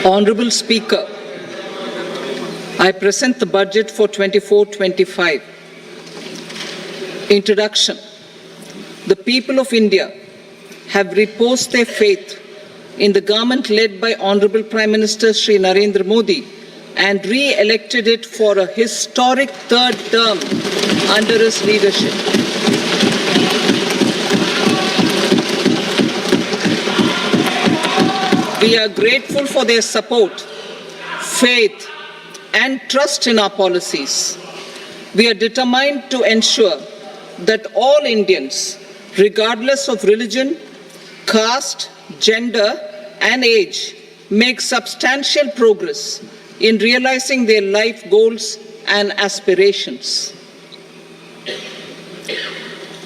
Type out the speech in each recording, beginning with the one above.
Honorable Speaker, I present the budget for 24-25. Introduction. The people of India have reposed their faith in the government led by Honorable Prime Minister Shri Narendra Modi and re-elected it for a historic third term under his leadership. We are grateful for their support, faith, and trust in our policies. We are determined to ensure that all Indians, regardless of religion, caste, gender, and age, make substantial progress in realizing their life goals and aspirations.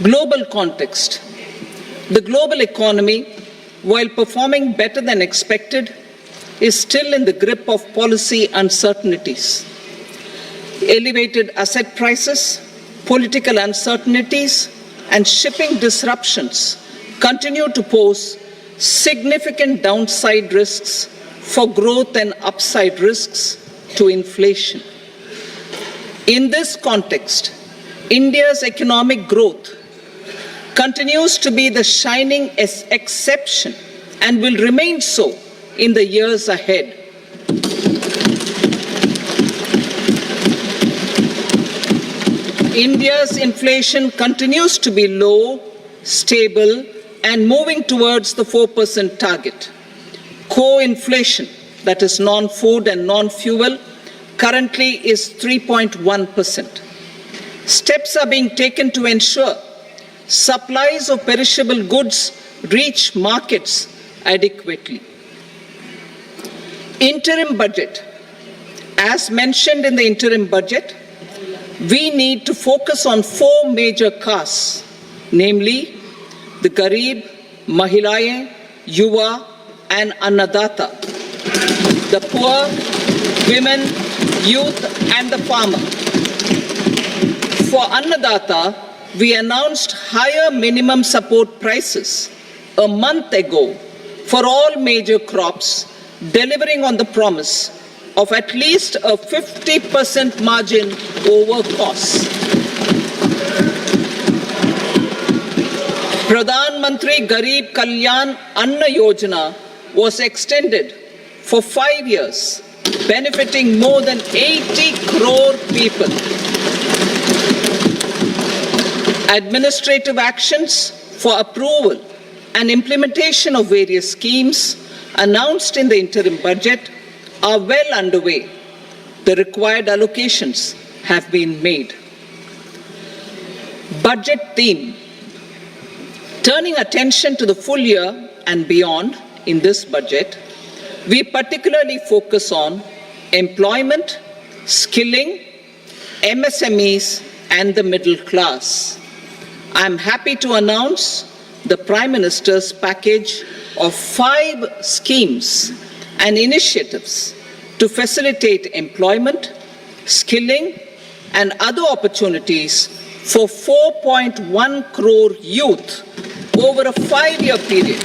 Global context. The global economy, while performing better than expected, is still in the grip of policy uncertainties. Elevated asset prices, political uncertainties, and shipping disruptions continue to pose significant downside risks for growth and upside risks to inflation. In this context, India's economic growth continues to be the shining exception and will remain so in the years ahead. India's inflation continues to be low, stable, and moving towards the 4% target. Core inflation, that is non-food and non-fuel, currently is 3.1%. Steps are being taken to ensure supplies of perishable goods reach markets adequately. Interim budget. As mentioned in the interim budget, we need to focus on four major castes, namely the Garib, Mahilaye, Yuva, and Annadata, the poor, women, youth, and the farmer. For Annadata, we announced higher minimum support prices a month ago for all major crops, delivering on the promise of at least a 50% margin over costs. Pradhan Mantri Garib Kalyan Anna Yojana was extended for 5 years, benefiting more than 80 crore people. Administrative actions for approval and implementation of various schemes announced in the interim budget are well underway. The required allocations have been made. Budget theme. Turning attention to the full year and beyond in this budget, we particularly focus on employment, skilling, MSMEs, and the middle class. I am happy to announce the Prime Minister's package of 5 schemes and initiatives to facilitate employment, skilling, and other opportunities for 4.1 crore youth over a 5-year period,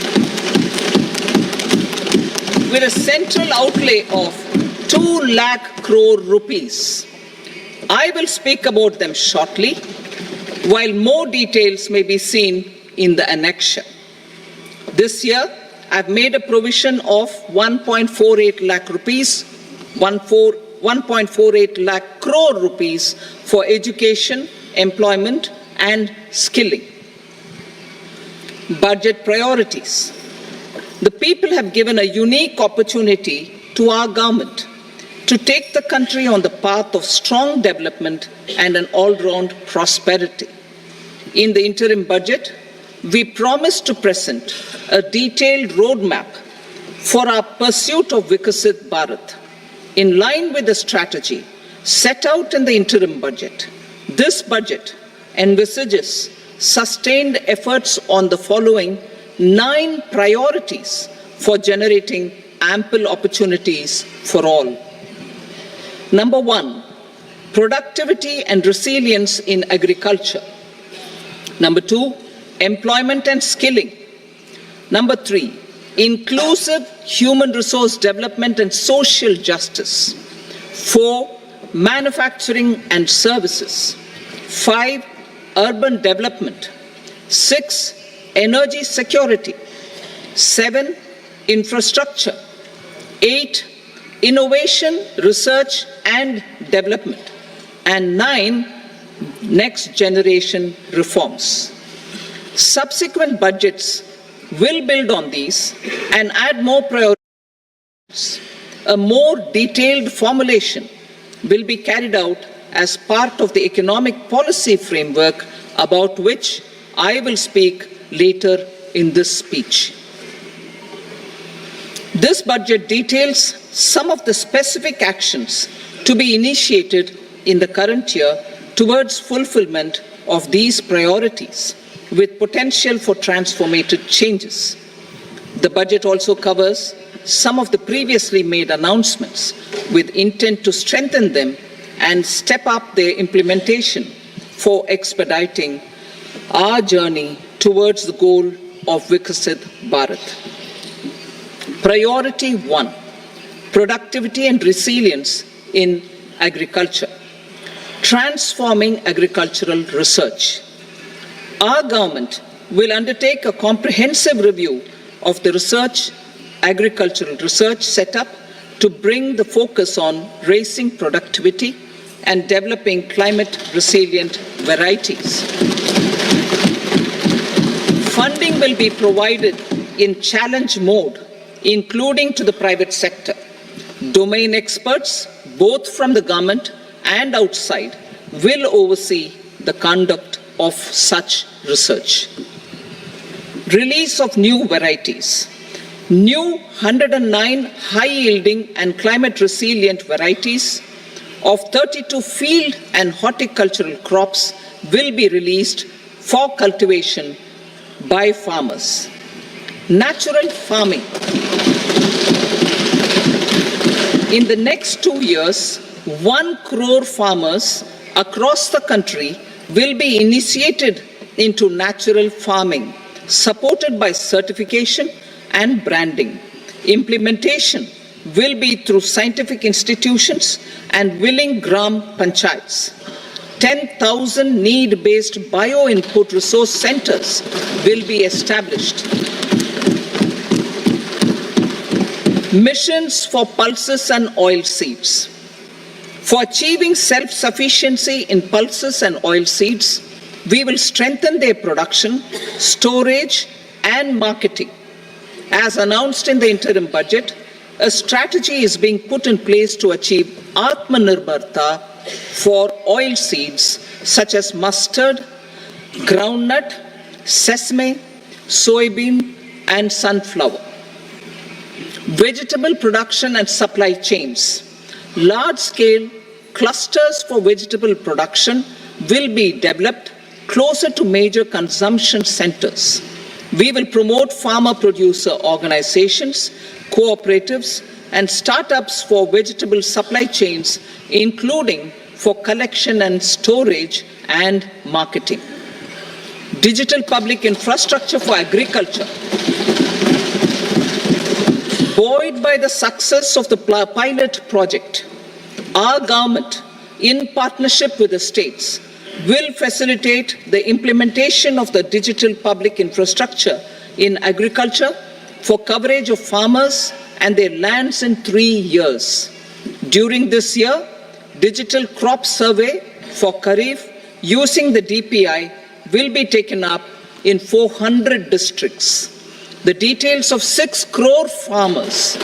with a central outlay of 2 lakh crore rupees. I will speak about them shortly, while more details may be seen in the annexure. This year, I've made a provision of 1.48 lakh rupees, 1.48 lakh crore rupees for education, employment, and skilling. Budget priorities. The people have given a unique opportunity to our government to take the country on the path of strong development and an all-round prosperity. In the interim budget, we promise to present a detailed roadmap for our pursuit of Vikasit Bharat. In line with the strategy set out in the interim budget, this budget envisages sustained efforts on the following 9 priorities for generating ample opportunities for all. Number 1, productivity and resilience in agriculture. Number 2, employment and skilling. Number 3, inclusive human resource development and social justice. 4. Manufacturing and services. 5. Urban development. 6. Energy security. 7. Infrastructure. 8. Innovation, research and development. And 9. Next generation reforms. Subsequent budgets will build on these and add more priorities. A more detailed formulation will be carried out as part of the economic policy framework about which I will speak later in this speech. This budget details some of the specific actions to be initiated in the current year towards fulfillment of these priorities, with potential for transformative changes. The budget also covers some of the previously made announcements with intent to strengthen them and step up their implementation for expediting our journey towards the goal of Viksit Bharat. Priority 1, productivity and resilience in agriculture. Transforming agricultural research. Our government will undertake a comprehensive review of the agricultural research setup to bring the focus on raising productivity and developing climate-resilient varieties. Funding will be provided in challenge mode, including to the private sector. Domain experts, both from the government and outside, will oversee the conduct of such research. Release of new varieties. New 109 high-yielding and climate-resilient varieties of 32 field and horticultural crops will be released for cultivation by farmers. Natural farming. In the next 2 years, 1 crore farmers across the country will be initiated into natural farming, supported by certification and branding. Implementation will be through scientific institutions and willing gram panchayats. 10,000 need-based bio-input resource centers will be established. Missions for pulses and oil seeds. For achieving self-sufficiency in pulses and oil seeds, we will strengthen their production, storage, and marketing. As announced in the interim budget, a strategy is being put in place to achieve Atmanirbharta for oil seeds such as mustard, groundnut, sesame, soybean, and sunflower. Vegetable production and supply chains. Large-scale clusters for vegetable production will be developed closer to major consumption centers. We will promote farmer-producer organizations, cooperatives, and startups for vegetable supply chains, including for collection and storage and marketing. Digital public infrastructure for agriculture. Buoyed by the success of the pilot project, our government, in partnership with the states, will facilitate the implementation of the digital public infrastructure in agriculture for coverage of farmers and their lands in 3 years. During this year, digital crop survey for Kharif using the DPI will be taken up in 400 districts. The details of 6 crore farmers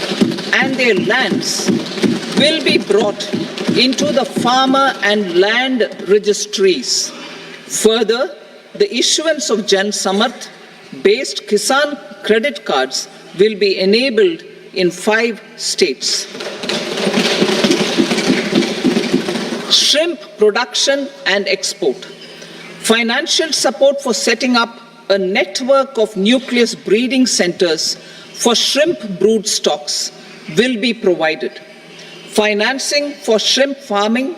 and their lands will be brought into the farmer and land registries. Further, the issuance of Jan Samarth based Kisan credit cards will be enabled in 5 states. Shrimp production and export. Financial support for setting up a network of nucleus breeding centers for shrimp brood stocks will be provided. Financing for shrimp farming,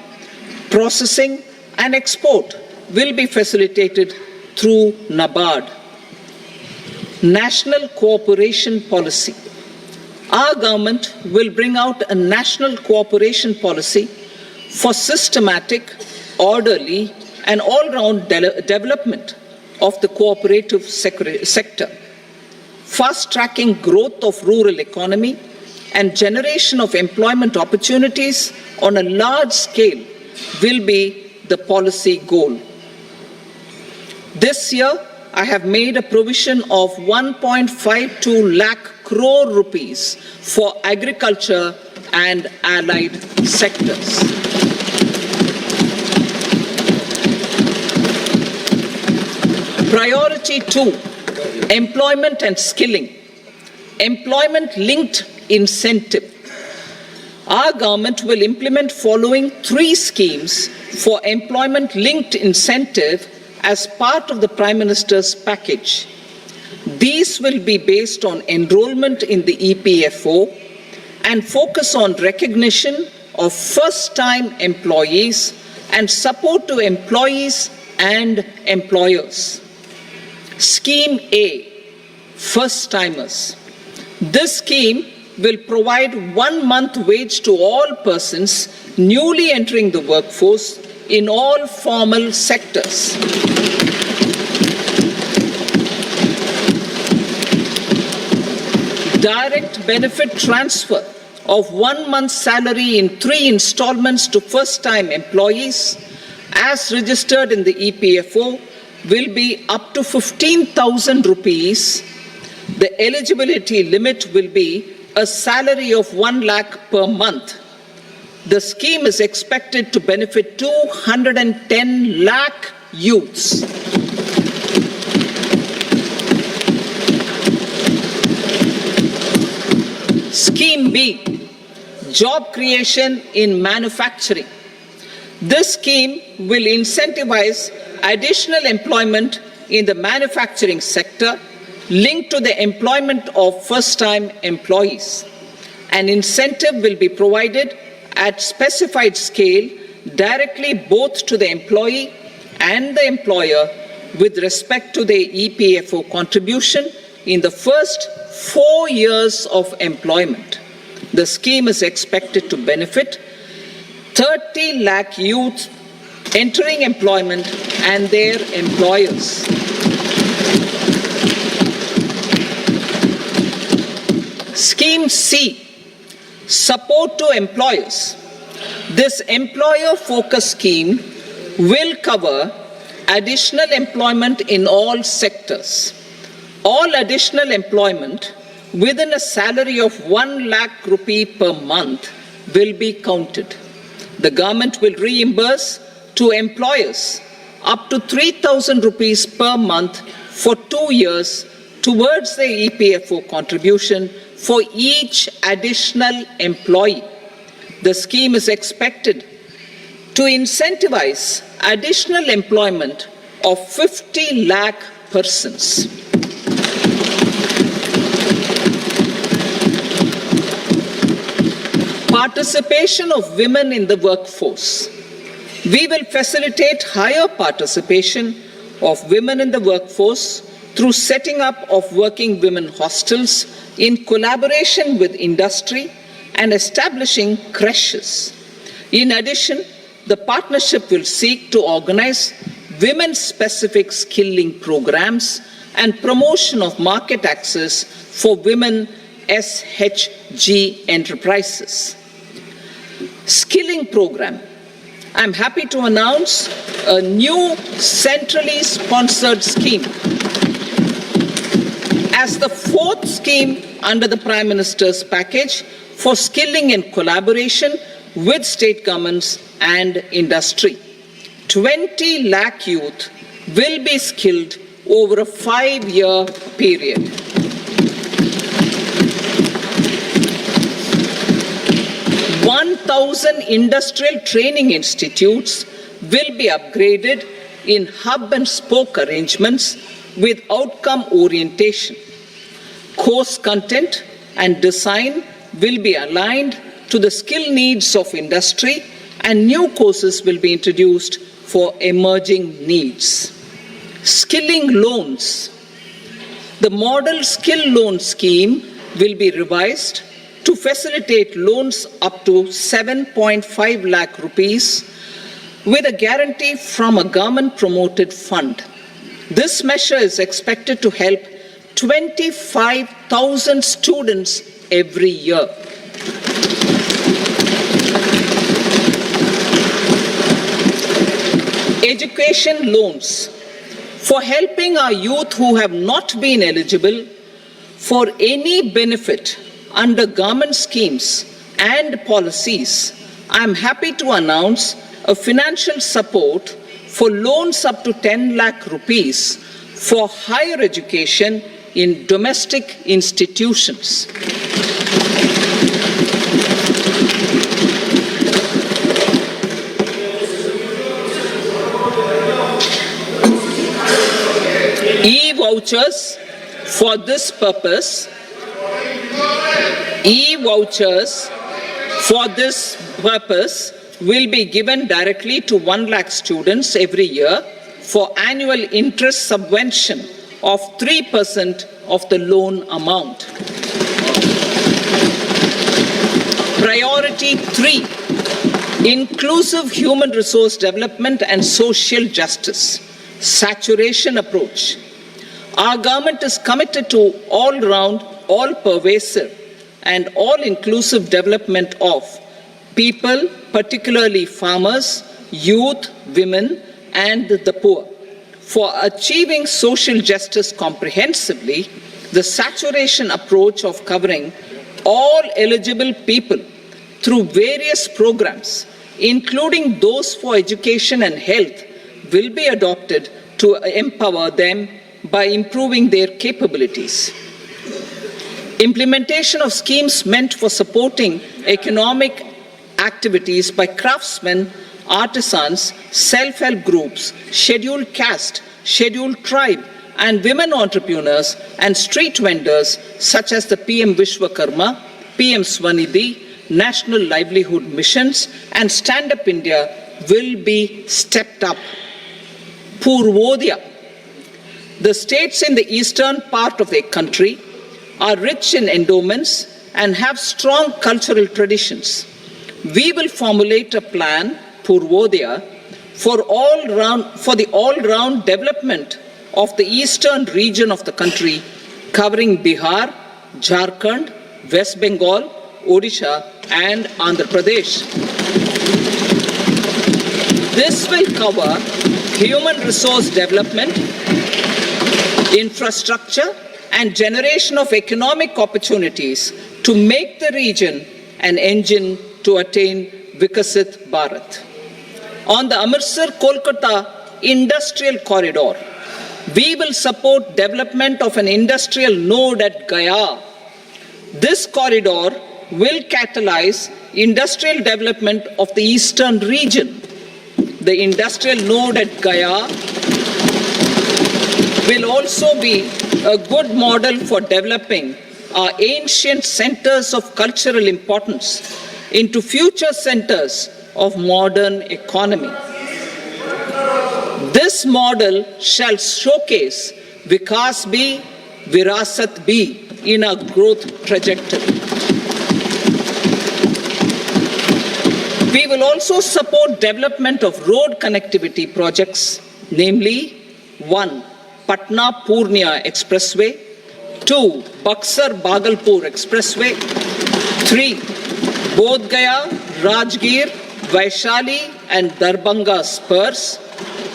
processing, and export will be facilitated through NABARD. national cooperation policy. Our government will bring out a national cooperation policy for systematic, orderly, and all-round development of the cooperative sector, fast-tracking growth of rural economy and generation of employment opportunities on a large scale will be the policy goal. This year, I have made a provision of 1.52 lakh crore rupees for agriculture and allied sectors. Priority 2, employment and skilling. Employment-linked incentive. Our government will implement following 3 schemes for employment-linked incentive as part of the Prime Minister's package. These will be based on enrollment in the EPFO and focus on recognition of first-time employees and support to employees and employers. Scheme A, first-timers. This scheme will provide 1 month wage to all persons newly entering the workforce in all formal sectors. Direct benefit transfer of 1 month's salary in 3 installments to first-time employees as registered in the EPFO will be up to 15,000 rupees. The eligibility limit will be a salary of 1 lakh per month. The scheme is expected to benefit 210 lakh youths. Scheme B, job creation in manufacturing. This scheme will incentivize additional employment in the manufacturing sector linked to the employment of first-time employees. An incentive will be provided at specified scale directly both to the employee and the employer with respect to the EPFO contribution in the first 4 years of employment. The scheme is expected to benefit 30 lakh youth entering employment and their employers. Scheme C, support to employers. This employer-focused scheme will cover additional employment in all sectors. All additional employment within a salary of 1 lakh rupee per month will be counted. The government will reimburse to employers up to 3,000 rupees per month for 2 years towards the EPFO contribution for each additional employee. The scheme is expected to incentivize additional employment of 50 lakh persons. Participation of women in the workforce. We will facilitate higher participation of women in the workforce through setting up of working women hostels in collaboration with industry and establishing creches. In addition, the partnership will seek to organize women-specific skilling programs and promotion of market access for women SHG enterprises. Skilling program. I'm happy to announce a new centrally sponsored scheme as the 4th scheme under the Prime Minister's package for skilling in collaboration with state governments and industry. 20 lakh youth will be skilled over a 5-year period. Thousand industrial training institutes will be upgraded in hub and spoke arrangements with outcome orientation. Course content and design will be aligned to the skill needs of industry, and new courses will be introduced for emerging needs. Skilling loans. The model skill loan scheme will be revised to facilitate loans up to 7.5 lakh rupees with a guarantee from a government-promoted fund. This measure is expected to help 25,000 students every year. Education loans for helping our youth who have not been eligible for any benefit under government schemes and policies. I am happy to announce a financial support for loans up to 10 lakh rupees for higher education in domestic institutions. E-vouchers for this purpose. E-vouchers for this purpose will be given directly to 1 lakh students every year for annual interest subvention of 3% of the loan amount. Priority 3, inclusive human resource development and social justice, saturation approach. Our government is committed to all-round, all-pervasive and all-inclusive development of people, particularly farmers, youth, women, and the poor. For achieving social justice comprehensively, the saturation approach of covering all eligible people through various programs, including those for education and health, will be adopted to empower them by improving their capabilities. Implementation of schemes meant for supporting economic activities by craftsmen, artisans, self-help groups, scheduled caste, scheduled tribe, and women entrepreneurs and street vendors such as the PM Vishwakarma, PM Swanidhi, National Livelihood Missions, and Stand Up India will be stepped up. Purvodaya. The states in the eastern part of the country are rich in endowments and have strong cultural traditions. We will formulate a plan, Purvodaya, for the all-round development of the eastern region of the country, covering Bihar, Jharkhand, West Bengal, Odisha, and Andhra Pradesh. This will cover human resource development, infrastructure, and generation of economic opportunities to make the region an engine to attain Vikasit Bharat. On the Amritsar-Kolkata Industrial Corridor, we will support development of an industrial node at Gaya. This corridor will catalyze industrial development of the eastern region. The industrial node at Gaya will also be a good model for developing our ancient centers of cultural importance into future centers of modern economy. This model shall showcase Vikas B, Virasat B in our growth trajectory. We will also support development of road connectivity projects, namely 1. Patna-Purnia Expressway, 2. Buxar-Bhagalpur Expressway, 3. Bodh Gaya, Rajgir, Vaishali and Darbhanga spurs,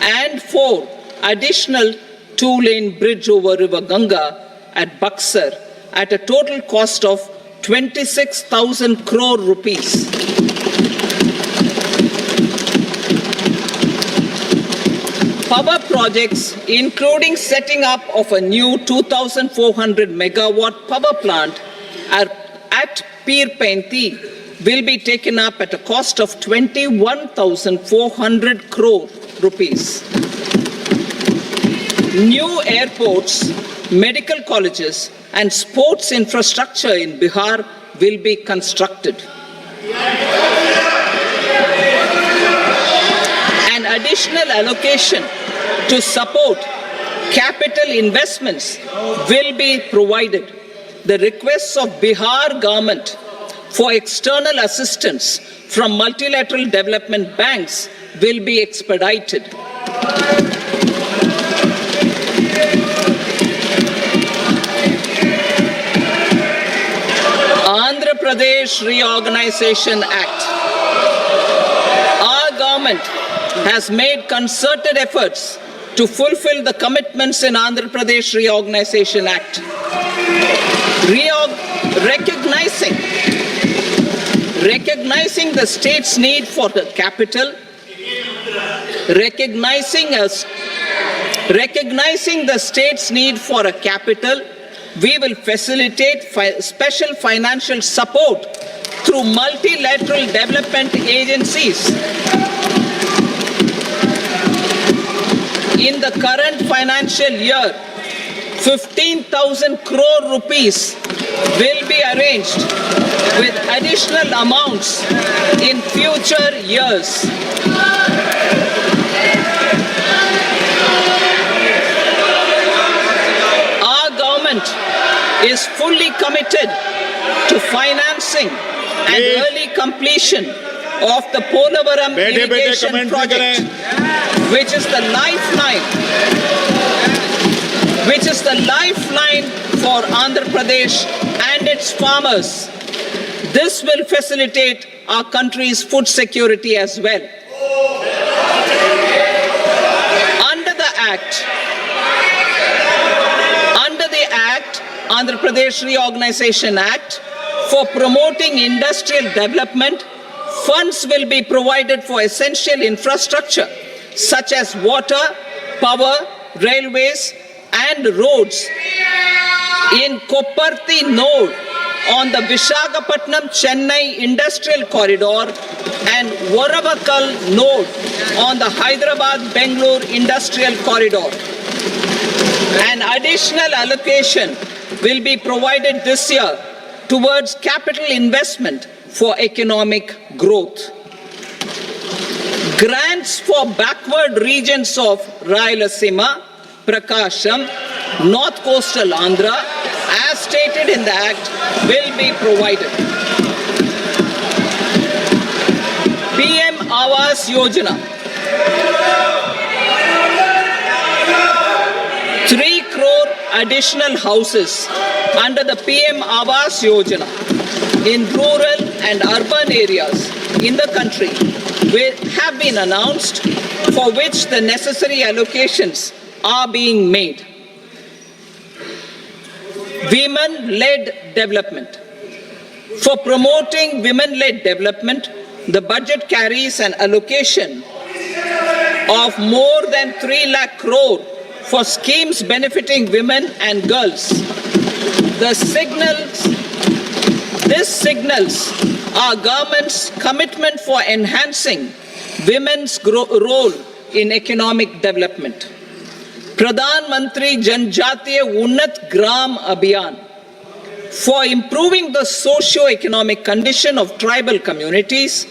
and 4. Additional 2-lane bridge over River Ganga at Buxar at a total cost of 26,000 crore rupees. Power projects, including setting up of a new 2,400 megawatt power plant at Pir Painti, will be taken up at a cost of 21,400 crore rupees. New airports, medical colleges, and sports infrastructure in Bihar will be constructed. An additional allocation to support Capital investments will be provided. The requests of Bihar government for external assistance from multilateral development banks will be expedited. Andhra Pradesh Reorganization Act. Our government has made concerted efforts to fulfill the commitments in Andhra Pradesh Reorganization Act. Recognizing the state's need for the capital, recognizing the state's need for a capital, we will facilitate special financial support through multilateral development agencies. In the current financial year, 15,000 crore rupees will be arranged with additional amounts in future years. Our government is fully committed to financing and early completion of the Polavaram irrigation project, which is the lifeline for Andhra Pradesh and its farmers. This will facilitate our country's food security as well. Under the Andhra Pradesh Reorganization Act, for promoting industrial development, funds will be provided for essential infrastructure such as water, power, railways, and roads. In Kopparthi node on the Visakhapatnam-Chennai Industrial Corridor and Varavakal node on the Hyderabad-Bangalore Industrial Corridor. An additional allocation will be provided this year towards capital investment for economic growth. Grants for backward regions of Rayalaseema, Prakasham, North Coastal Andhra, as stated in the Act, will be provided. PM Awas Yojana. 3 crore additional houses under the PM Awas Yojana in rural and urban areas in the country have been announced, for which the necessary allocations are being made. Women-led development. For promoting women-led development, the budget carries an allocation of more than 3 lakh crore for schemes benefiting women and girls. This signals our government's commitment for enhancing women's role in economic development. Pradhan Mantri Janjatiya Unnat Gram Abhiyan. For improving the socio-economic condition of tribal communities,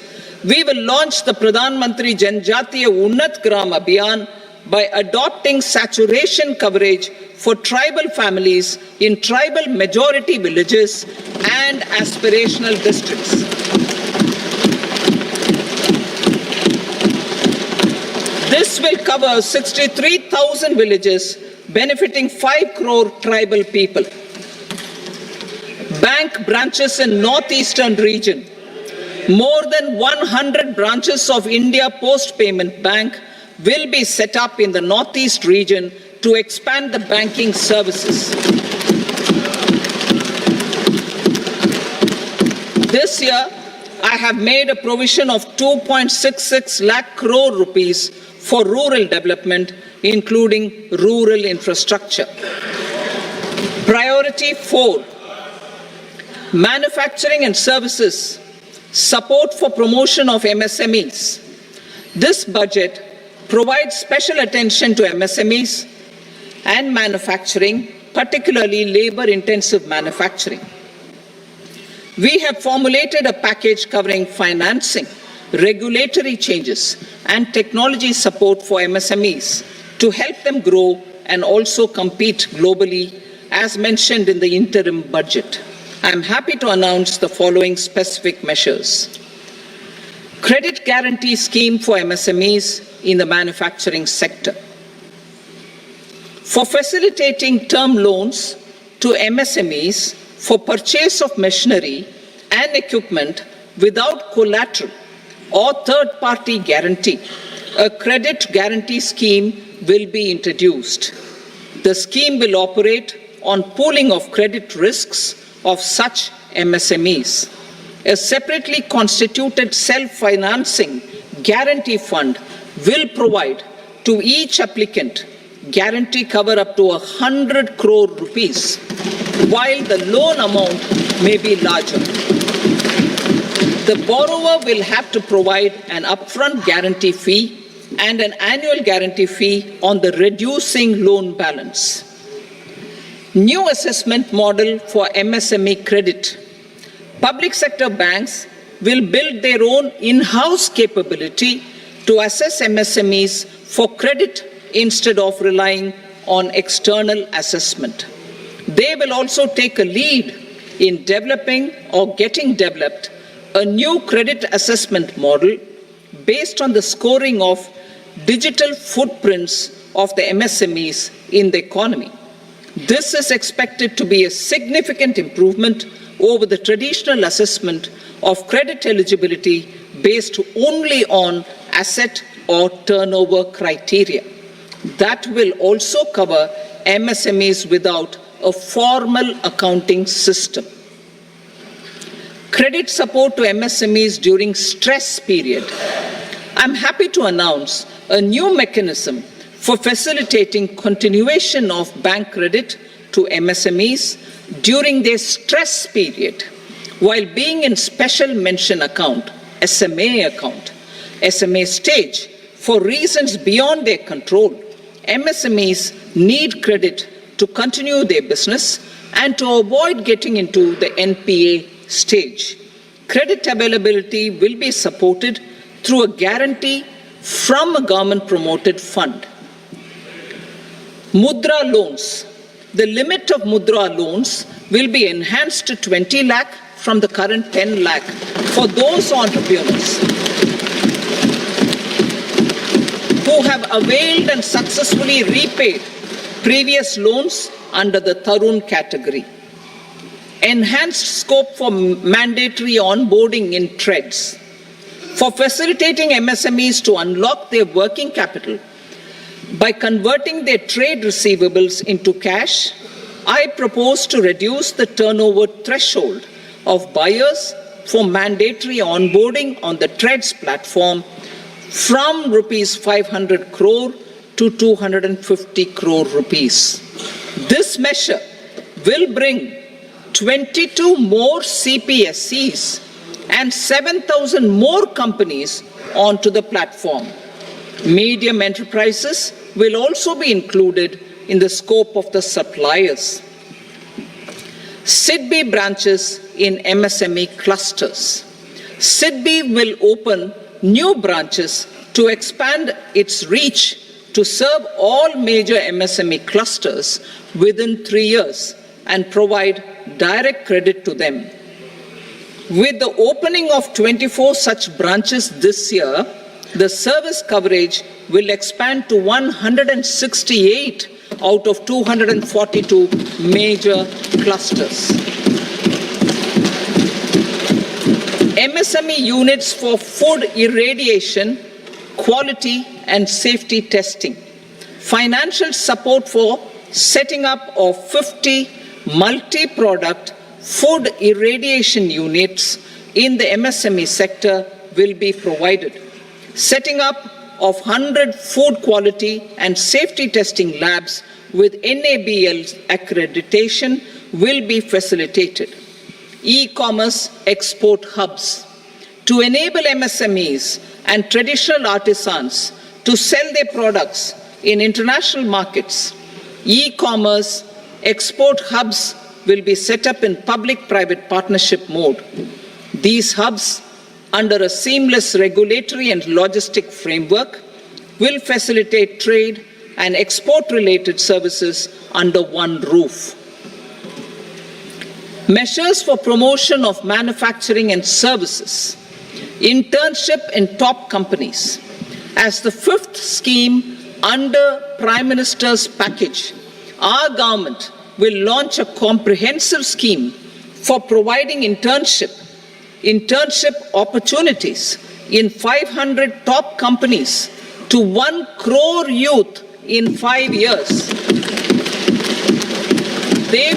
we will launch the Pradhan Mantri Janjatiya Unnat Gram Abhiyan by adopting saturation coverage for tribal families in tribal majority villages and aspirational districts. This will cover 63,000 villages, benefiting 5 crore tribal people. Bank branches in northeastern region. More than 100 branches of India Post Payment Bank will be set up in the northeast region to expand the banking services. This year, I have made a provision of 2.66 lakh crore rupees for rural development, including rural infrastructure. Priority 4, manufacturing and services, support for promotion of MSMEs. This budget provides special attention to MSMEs and manufacturing, particularly labor-intensive manufacturing. We have formulated a package covering financing, regulatory changes, and technology support for MSMEs to help them grow and also compete globally, as mentioned in the interim budget. I am happy to announce the following specific measures. Credit guarantee scheme for MSMEs in the manufacturing sector. For facilitating term loans to MSMEs for purchase of machinery and equipment without collateral or third-party guarantee, a credit guarantee scheme will be introduced. The scheme will operate on pooling of credit risks of such MSMEs. A separately constituted self-financing guarantee fund will provide to each applicant guarantee cover up to 100 crore rupees, while the loan amount may be larger. The borrower will have to provide an upfront guarantee fee and an annual guarantee fee on the reducing loan balance. New assessment model for MSME credit. Public sector banks will build their own in-house capability to assess MSMEs for credit instead of relying on external assessment. They will also take a lead in developing or getting developed a new credit assessment model based on the scoring of digital footprints of the MSMEs in the economy. This is expected to be a significant improvement over the traditional assessment of credit eligibility based only on asset or turnover criteria. That will also cover MSMEs without a formal accounting system. Credit support to MSMEs during stress period. I'm happy to announce a new mechanism for facilitating continuation of bank credit to MSMEs during their stress period while being in special mention account, SMA stage, for reasons beyond their control. MSMEs need credit to continue their business and to avoid getting into the NPA stage. Credit availability will be supported through a guarantee from a government-promoted fund. Mudra loans. The limit of Mudra loans will be enhanced to 20 lakh from the current 10 lakh for those entrepreneurs who have availed and successfully repaid previous loans under the Tarun category. Enhanced scope for mandatory onboarding in trades. For facilitating MSMEs to unlock their working capital by converting their trade receivables into cash, I propose to reduce the turnover threshold of buyers for mandatory onboarding on the trades platform from rupees 500 crore to 250 crore rupees. This measure will bring 22 more CPSCs and 7,000 more companies onto the platform. Medium enterprises will also be included in the scope of the suppliers. SIDBI branches in MSME clusters. SIDBI will open new branches to expand its reach to serve all major MSME clusters within 3 years and provide direct credit to them. With the opening of 24 such branches this year, the service coverage will expand to 168 out of 242 major clusters. MSME units for food irradiation, quality and safety testing. Financial support for setting up of 50 multi-product food irradiation units in the MSME sector will be provided. Setting up of 100 food quality and safety testing labs with NABL accreditation will be facilitated. E-commerce export hubs. To enable MSMEs and traditional artisans to sell their products in international markets, e-commerce export hubs will be set up in public-private partnership mode. These hubs, under a seamless regulatory and logistic framework, will facilitate trade and export-related services under one roof. Measures for promotion of manufacturing and services. Internship in top companies. As the fifth scheme under Prime Minister's package, our government will launch a comprehensive scheme for providing internship opportunities in 500 top companies to 1 crore youth in 5 years. They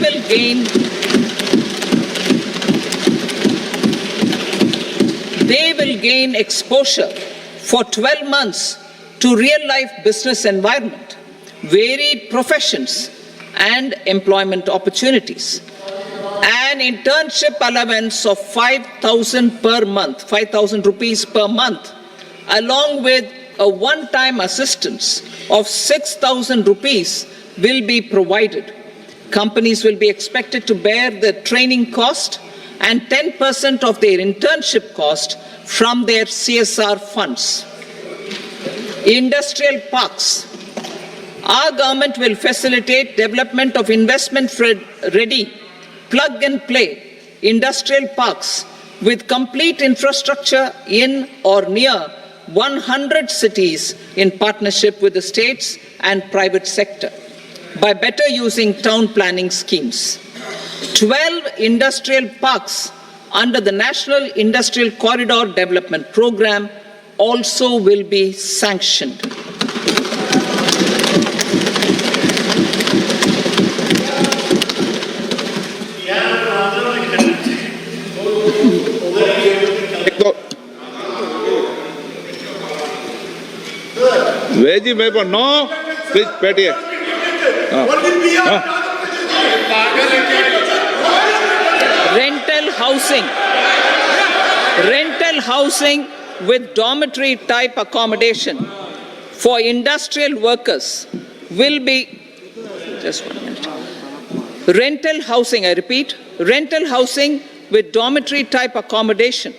will gain exposure for 12 months to real-life business environment, varied professions, and employment opportunities. An internship allowance of 5,000 per month, 5,000 rupees per month, along with a one-time assistance of 6,000 rupees will be provided. Companies will be expected to bear the training cost and 10% of their internship cost from their CSR funds. Industrial parks. Our government will facilitate development of investment-ready, plug-and-play industrial parks with complete infrastructure in or near 100 cities in partnership with the states and private sector by better using town planning schemes. 12 industrial parks under the National Industrial Corridor Development Program also will be sanctioned. Veggie paper, no. Please, Petty. Rental housing with dormitory type accommodation for industrial workers will be, just 1 minute. Rental housing, I repeat, rental housing with dormitory type accommodation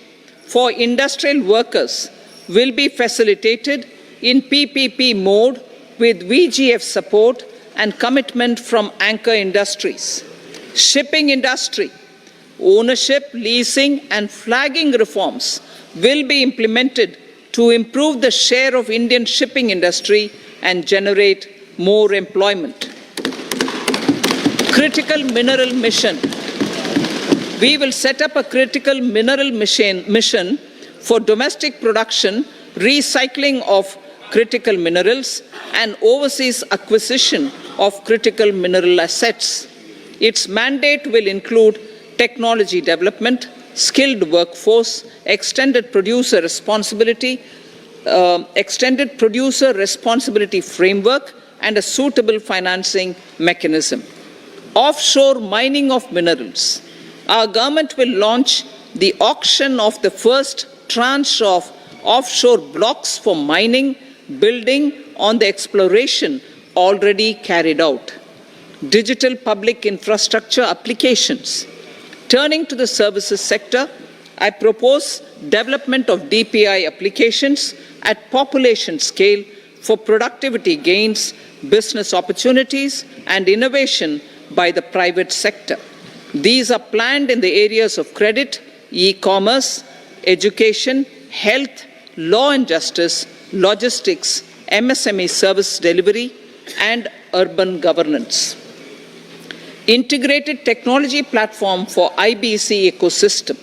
for industrial workers will be facilitated in PPP mode with VGF support and commitment from anchor industries. Shipping industry, ownership, leasing and flagging reforms will be implemented to improve the share of Indian shipping industry and generate more employment. Critical mineral mission. We will set up a critical mineral mission for domestic production, recycling of critical minerals and overseas acquisition of critical mineral assets. Its mandate will include technology development, skilled workforce, extended producer responsibility framework, and a suitable financing mechanism. Offshore mining of minerals. Our government will launch the auction of the first tranche of offshore blocks for mining, building on the exploration already carried out. Digital public infrastructure applications. Turning to the services sector, I propose development of DPI applications at population scale for productivity gains, business opportunities, and innovation by the private sector. These are planned in the areas of credit, e-commerce, education, health, law and justice, logistics, MSME service delivery, and urban governance. Integrated technology platform for IBC ecosystem.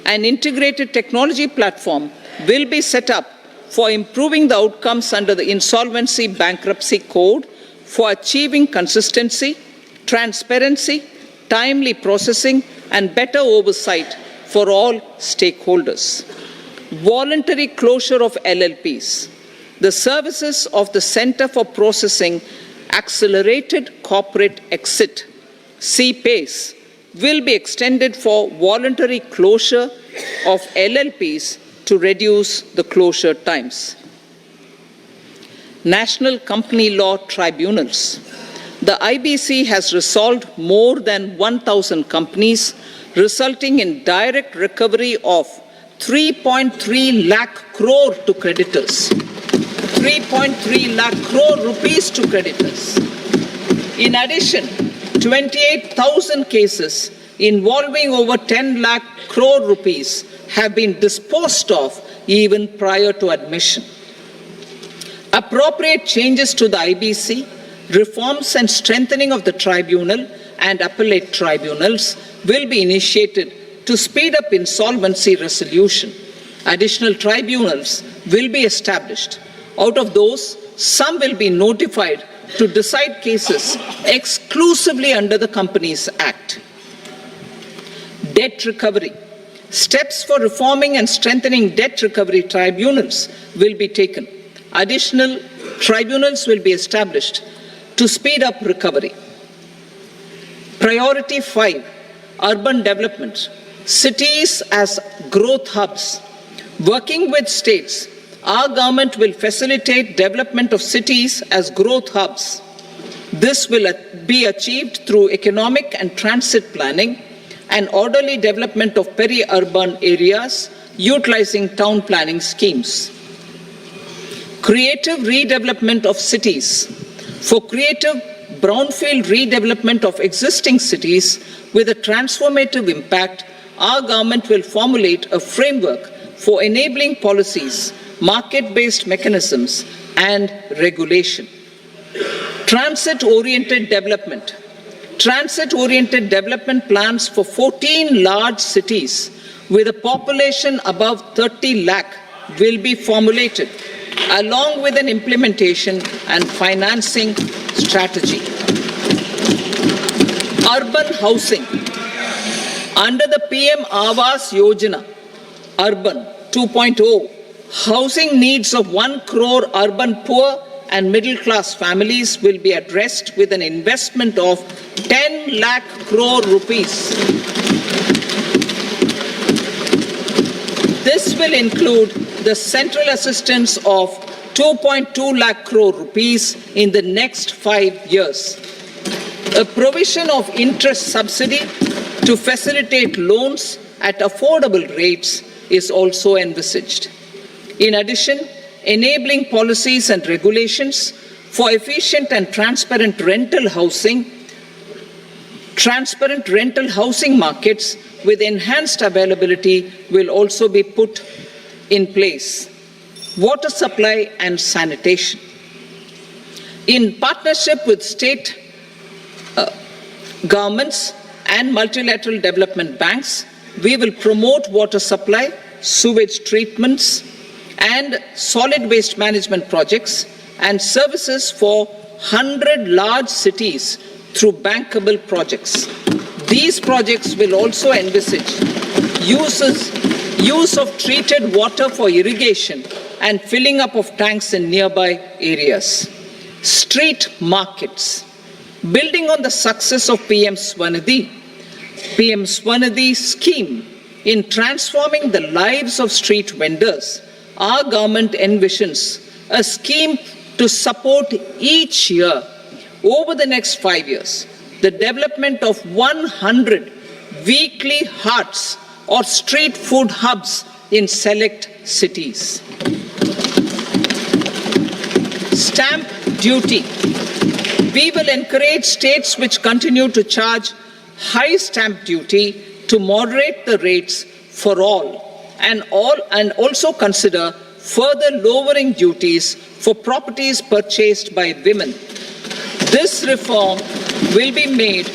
An integrated technology platform will be set up for improving the outcomes under the Insolvency Bankruptcy Code for achieving consistency, transparency, timely processing, and better oversight for all stakeholders. Voluntary closure of LLPs. The services of the Center for Processing Accelerated Corporate Exit, CPACE, will be extended for voluntary closure of LLPs to reduce the closure times. National Company Law Tribunals. The IBC has resolved more than 1,000 companies, resulting in direct recovery of 3.3 lakh crore to creditors. 3.3 lakh crore rupees to creditors. In addition, 28,000 cases involving over 10 lakh crore rupees have been disposed of even prior to admission. Appropriate changes to the IBC, reforms and strengthening of the tribunal and appellate tribunals will be initiated to speed up insolvency resolution. Additional tribunals will be established. Out of those, some will be notified to decide cases exclusively under the Companies Act. Debt recovery. Steps for reforming and strengthening debt recovery tribunals will be taken. Additional tribunals will be established to speed up recovery. Priority 5, urban development. Cities as growth hubs. Working with states, our government will facilitate development of cities as growth hubs. This will be achieved through economic and transit planning and orderly development of peri-urban areas utilizing town planning schemes. Creative redevelopment of cities. For creative brownfield redevelopment of existing cities with a transformative impact, our government will formulate a framework for enabling policies, market-based mechanisms, and regulation. Transit-oriented development. Transit-oriented development plans for 14 large cities with a population above 30 lakh will be formulated, along with an implementation and financing strategy. Urban housing. Under the PM Awas Yojana, Urban 2.0, housing needs of 1 crore urban poor and middle-class families will be addressed with an investment of 10 lakh crore rupees. This will include the central assistance of 2.2 lakh crore rupees in the next 5 years. A provision of interest subsidy to facilitate loans at affordable rates is also envisaged. In addition, enabling policies and regulations for efficient and transparent rental housing markets with enhanced availability will also be put in place. Water supply and sanitation. In partnership with state governments and multilateral development banks, we will promote water supply, sewage treatments, and solid waste management projects and services for 100 large cities through bankable projects. These projects will also envisage use of treated water for irrigation and filling up of tanks in nearby areas. Street markets. Building on the success of PM Swanidhi scheme in transforming the lives of street vendors, our government envisions a scheme to support each year over the next 5 years the development of 100 weekly hearts or street food hubs in select cities. Stamp duty. We will encourage states which continue to charge high stamp duty to moderate the rates for all and also consider further lowering duties for properties purchased by women. This reform will be made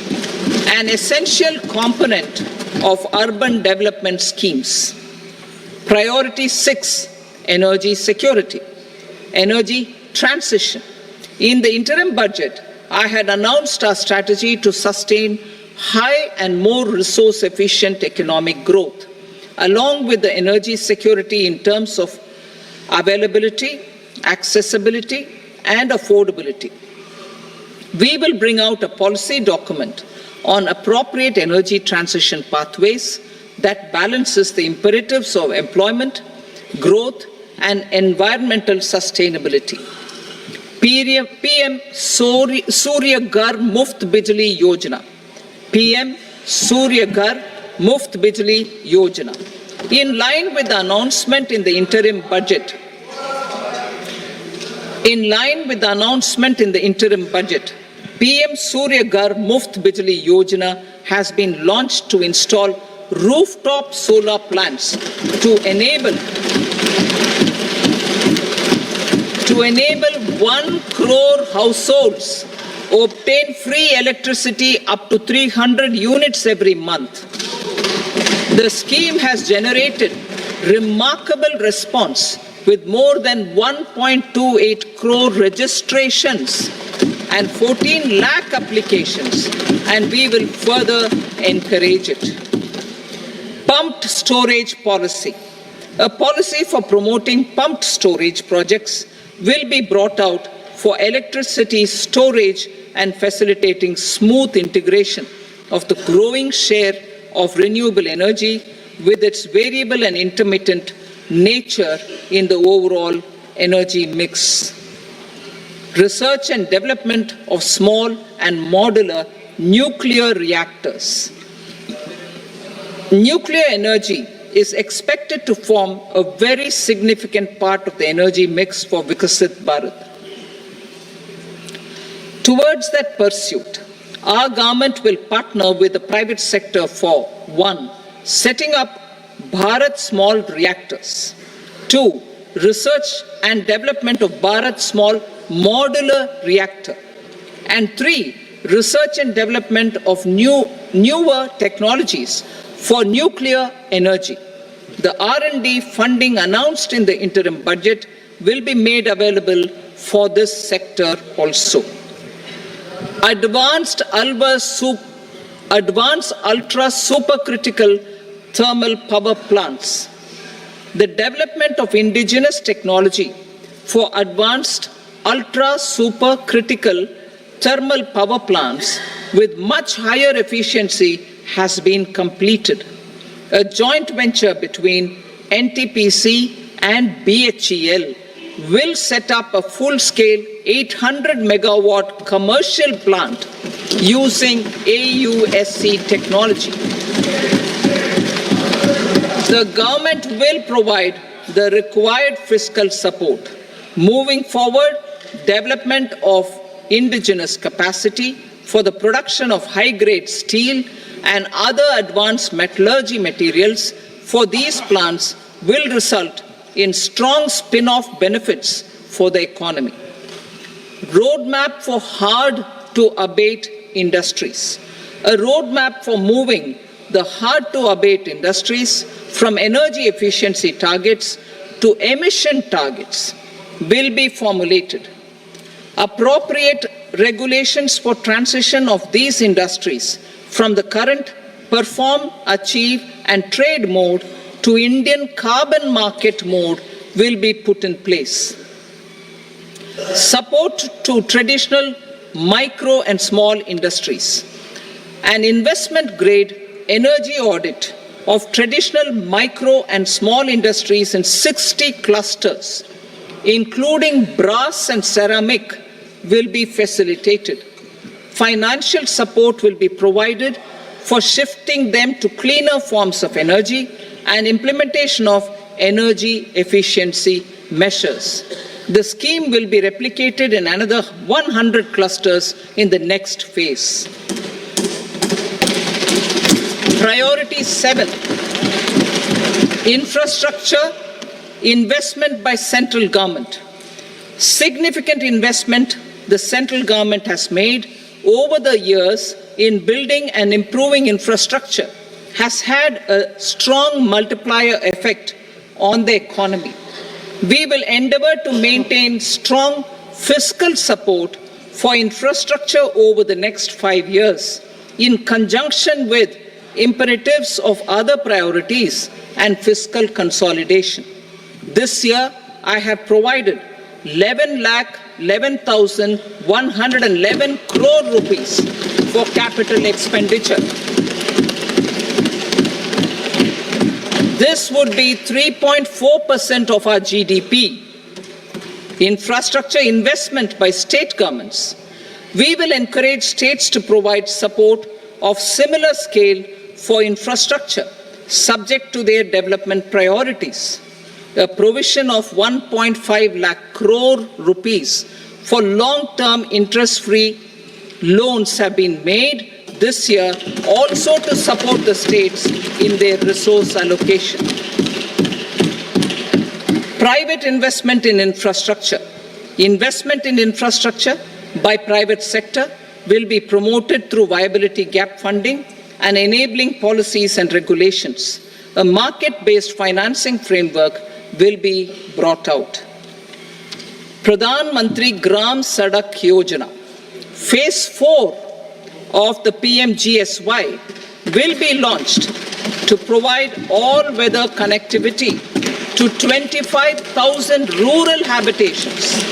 an essential component of urban development schemes. Priority 6, energy security, energy transition. In the interim budget, I had announced our strategy to sustain high and more resource-efficient economic growth, along with the energy security in terms of availability, accessibility, and affordability. We will bring out a policy document on appropriate energy transition pathways that balances the imperatives of employment, growth, and environmental sustainability. PM Surya Ghar Muft Bijli Yojana. PM Surya Ghar Muft Bijli Yojana. In line with the announcement in the interim budget, In line with the announcement in the interim budget, PM Surya Ghar Muft Bijli Yojana has been launched to install rooftop solar plants to enable 1 crore households obtain free electricity up to 300 units every month. The scheme has generated remarkable response with more than 1.28 crore registrations and 14 lakh applications, and we will further encourage it. Pumped storage policy. A policy for promoting pumped storage projects will be brought out for electricity storage and facilitating smooth integration of the growing share of renewable energy with its variable and intermittent nature in the overall energy mix. Research and development of small and modular nuclear reactors. Nuclear energy is expected to form a very significant part of the energy mix for Vikasit Bharat. Towards that pursuit, our government will partner with the private sector for 1. Setting up Bharat Small Reactors. 2. Research and development of Bharat Small Modular Reactor. And 3. Research and development of newer technologies for nuclear energy. The R&D funding announced in the interim budget will be made available for this sector also. Advanced ultra supercritical thermal power plants. The development of indigenous technology for advanced ultra supercritical thermal power plants with much higher efficiency has been completed. A joint venture between NTPC and BHEL will set up a full-scale 800 megawatt commercial plant using AUSC technology. The government will provide the required fiscal support. Moving forward, development of indigenous capacity for the production of high-grade steel and other advanced metallurgy materials for these plants will result in strong spin-off benefits for the economy. Roadmap for hard-to-abate industries. A roadmap for moving the hard-to-abate industries from energy efficiency targets to emission targets will be formulated. Appropriate regulations for transition of these industries from the current perform, achieve and trade mode to Indian carbon market mode will be put in place. Support to traditional micro and small industries. An investment grade energy audit of traditional micro and small industries in 60 clusters, including brass and ceramic, will be facilitated. Financial support will be provided for shifting them to cleaner forms of energy and implementation of energy efficiency measures. The scheme will be replicated in another 100 clusters in the next phase. Priority 7, infrastructure investment by central government. Significant investment the central government has made over the years in building and improving infrastructure has had a strong multiplier effect on the economy. We will endeavor to maintain strong fiscal support for infrastructure over the next 5 years in conjunction with imperatives of other priorities and fiscal consolidation. This year, I have provided 11,11,111 crore rupees for capital expenditure. This would be 3.4% of our GDP. Infrastructure investment by state governments. We will encourage states to provide support of similar scale for infrastructure, subject to their development priorities. A provision of 1.5 lakh crore rupees for long-term interest-free loans have been made this year also to support the states in their resource allocation. Private investment in infrastructure. Investment in infrastructure by private sector will be promoted through viability gap funding and enabling policies and regulations. A market-based financing framework will be brought out. Pradhan Mantri Gram Sadak Yojana, Phase 4 of the PMGSY will be launched to provide all-weather connectivity to 25,000 rural habitations,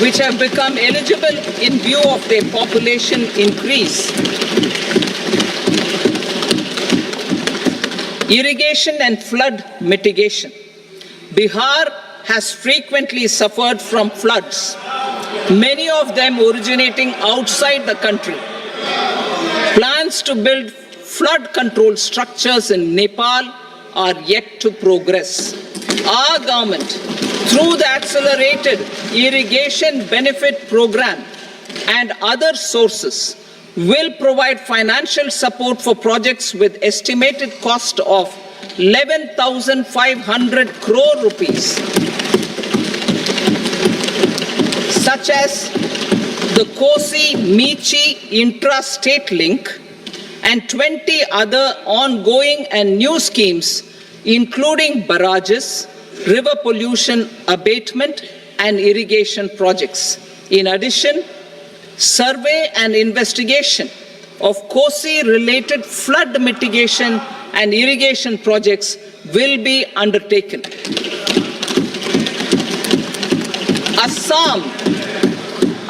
which have become eligible in view of their population increase. Irrigation and flood mitigation. Bihar has frequently suffered from floods, many of them originating outside the country. Plans to build flood control structures in Nepal are yet to progress. Our government, through the Accelerated Irrigation Benefit Program and other sources, will provide financial support for projects with estimated cost of 11,500 crore rupees, such as the Kosi-Michi intra-state link and 20 other ongoing and new schemes, including barrages, river pollution abatement, and irrigation projects. In addition, survey and investigation of Kosi-related flood mitigation and irrigation projects will be undertaken.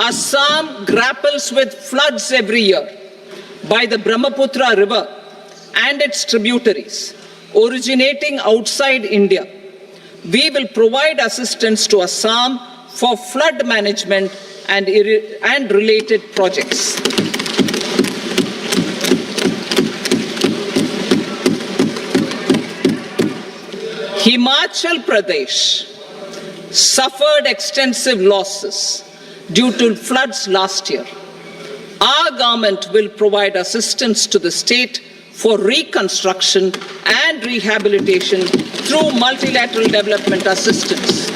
Assam grapples with floods every year by the Brahmaputra River and its tributaries originating outside India. We will provide assistance to Assam for flood management and related projects. Himachal Pradesh suffered extensive losses due to floods last year. Our government will provide assistance to the state for reconstruction and rehabilitation through multilateral development assistance.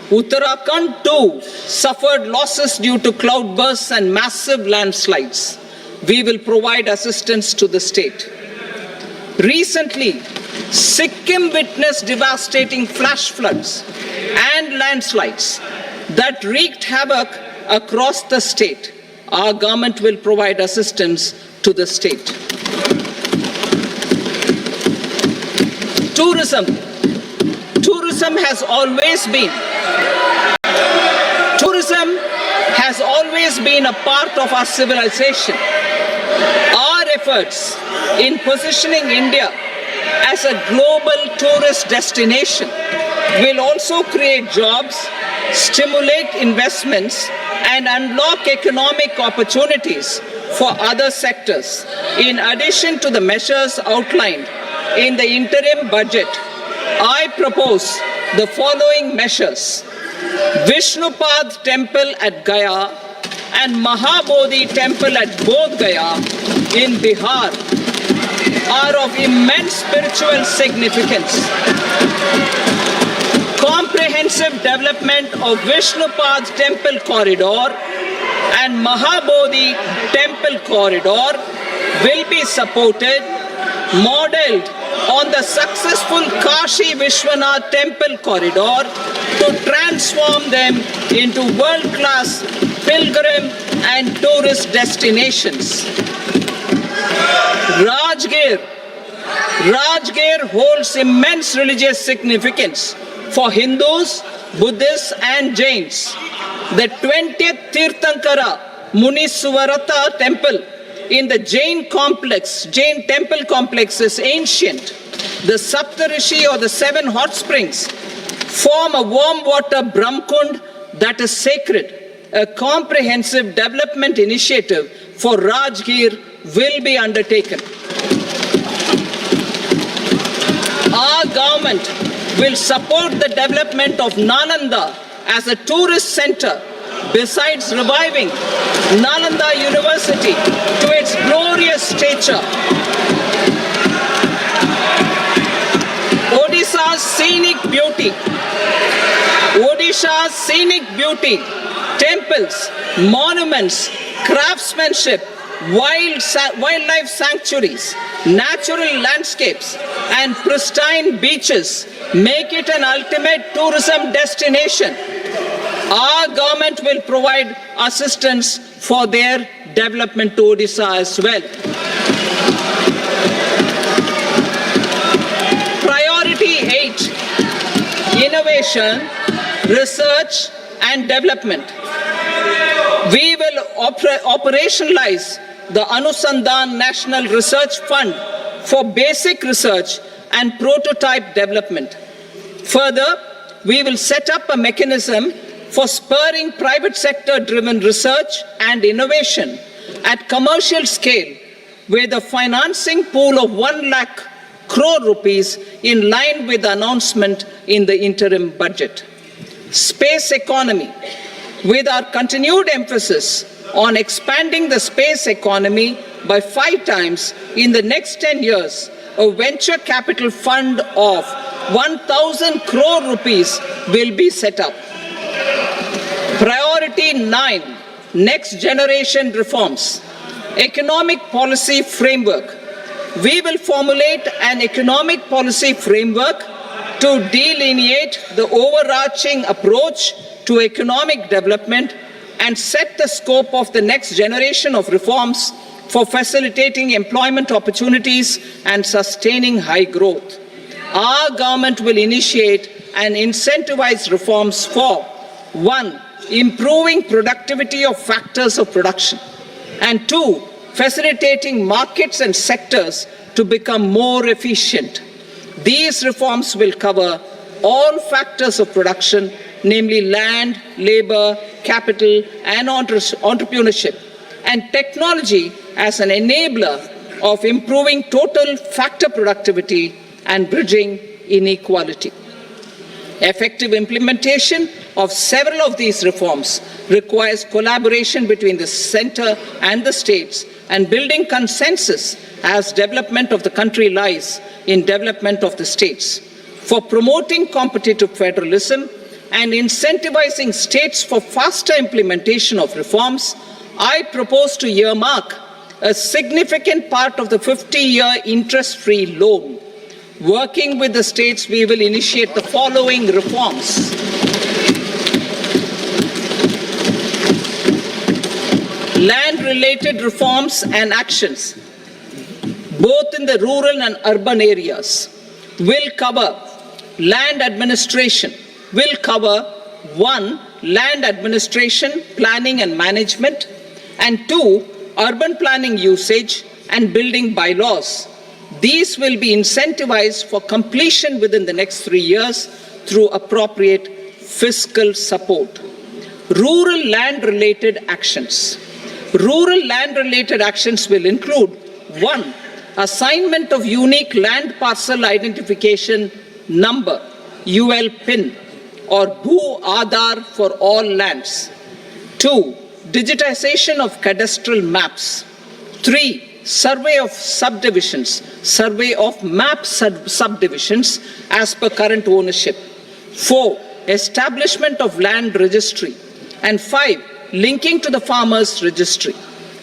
Uttarakhand too suffered losses due to cloudbursts and massive landslides. We will provide assistance to the state. Recently, Sikkim witnessed devastating flash floods and landslides that wreaked havoc across the state. Our government will provide assistance to the state. Tourism. Tourism has always been a part of our civilization. Our efforts in positioning India as a global tourist destination will also create jobs, stimulate investments, and unlock economic opportunities for other sectors. In addition to the measures outlined in the interim budget, I propose the following measures. Vishnupad Temple at Gaya and Mahabodhi Temple at Bodh Gaya in Bihar are of immense spiritual significance. Comprehensive development of Vishnupad Temple Corridor and Mahabodhi Temple Corridor will be supported, modeled on the successful Kashi Vishwanath Temple Corridor to transform them into world-class pilgrim and tourist destinations. Rajgir holds immense religious significance for Hindus, Buddhists and Jains. The 20th Tirthankara Muniswarata temple in the Jain temple complex is ancient. The Saptarishi or the 7 hot springs form a warm water Brahmkund that is sacred. a comprehensive development initiative for Rajgir will be undertaken. Our government will support the development of Nalanda as a tourist center, besides reviving Nalanda University to its glorious stature. Odisha's scenic beauty, temples, monuments, craftsmanship, wildlife sanctuaries, natural landscapes, and pristine beaches make it an ultimate tourism destination. Our government will provide assistance for their development to Odisha as well. Priority 8, innovation, research and development. We will operationalize the Anusandhan National Research Fund for basic research and prototype development. Further, we will set up a mechanism for spurring private sector-driven research and innovation at commercial scale with a financing pool of 1 lakh crore rupees in line with the announcement in the interim budget. Space economy. With our continued emphasis on expanding the space economy by 5 times in the next 10 years, a venture capital fund of 1,000 crore rupees will be set up. Priority 9, next generation reforms. Economic policy framework. We will formulate an economic policy framework to delineate the overarching approach to economic development and set the scope of the next generation of reforms for facilitating employment opportunities and sustaining high growth. Our government will initiate and incentivize reforms for 1. Improving productivity of factors of production, and 2. Facilitating markets and sectors to become more efficient. These reforms will cover all factors of production, namely land, labor, capital, and entrepreneurship, and technology as an enabler of improving total factor productivity and bridging inequality. Effective implementation of several of these reforms requires collaboration between the center and the states and building consensus as development of the country lies in development of the states. For promoting competitive federalism and incentivizing states for faster implementation of reforms, I propose to earmark a significant part of the 50-year interest-free loan. Working with the states, we will initiate the following reforms. Land-related reforms and actions, both in the rural and urban areas, will cover land administration, will cover 1. Land administration, planning and management, and 2. Urban planning usage and building bylaws. These will be incentivized for completion within the next 3 years through appropriate fiscal support. Rural land-related actions. Rural land-related actions will include 1. Assignment of unique land parcel identification number, UL PIN, or Bhu Aadhaar for all lands. 2. Digitization of cadastral maps. 3. Survey of subdivisions, survey of map subdivisions as per current ownership. 4. Establishment of land registry. And 5. Linking to the farmers registry.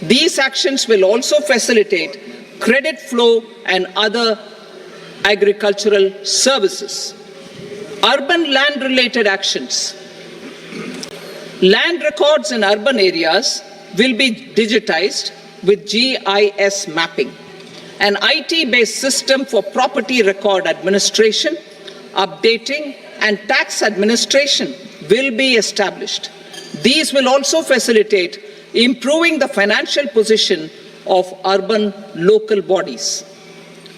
These actions will also facilitate credit flow and other agricultural services. Urban land-related actions. Land records in urban areas will be digitized with GIS mapping. An IT-based system for property record administration, updating, and tax administration will be established. These will also facilitate improving the financial position of urban local bodies.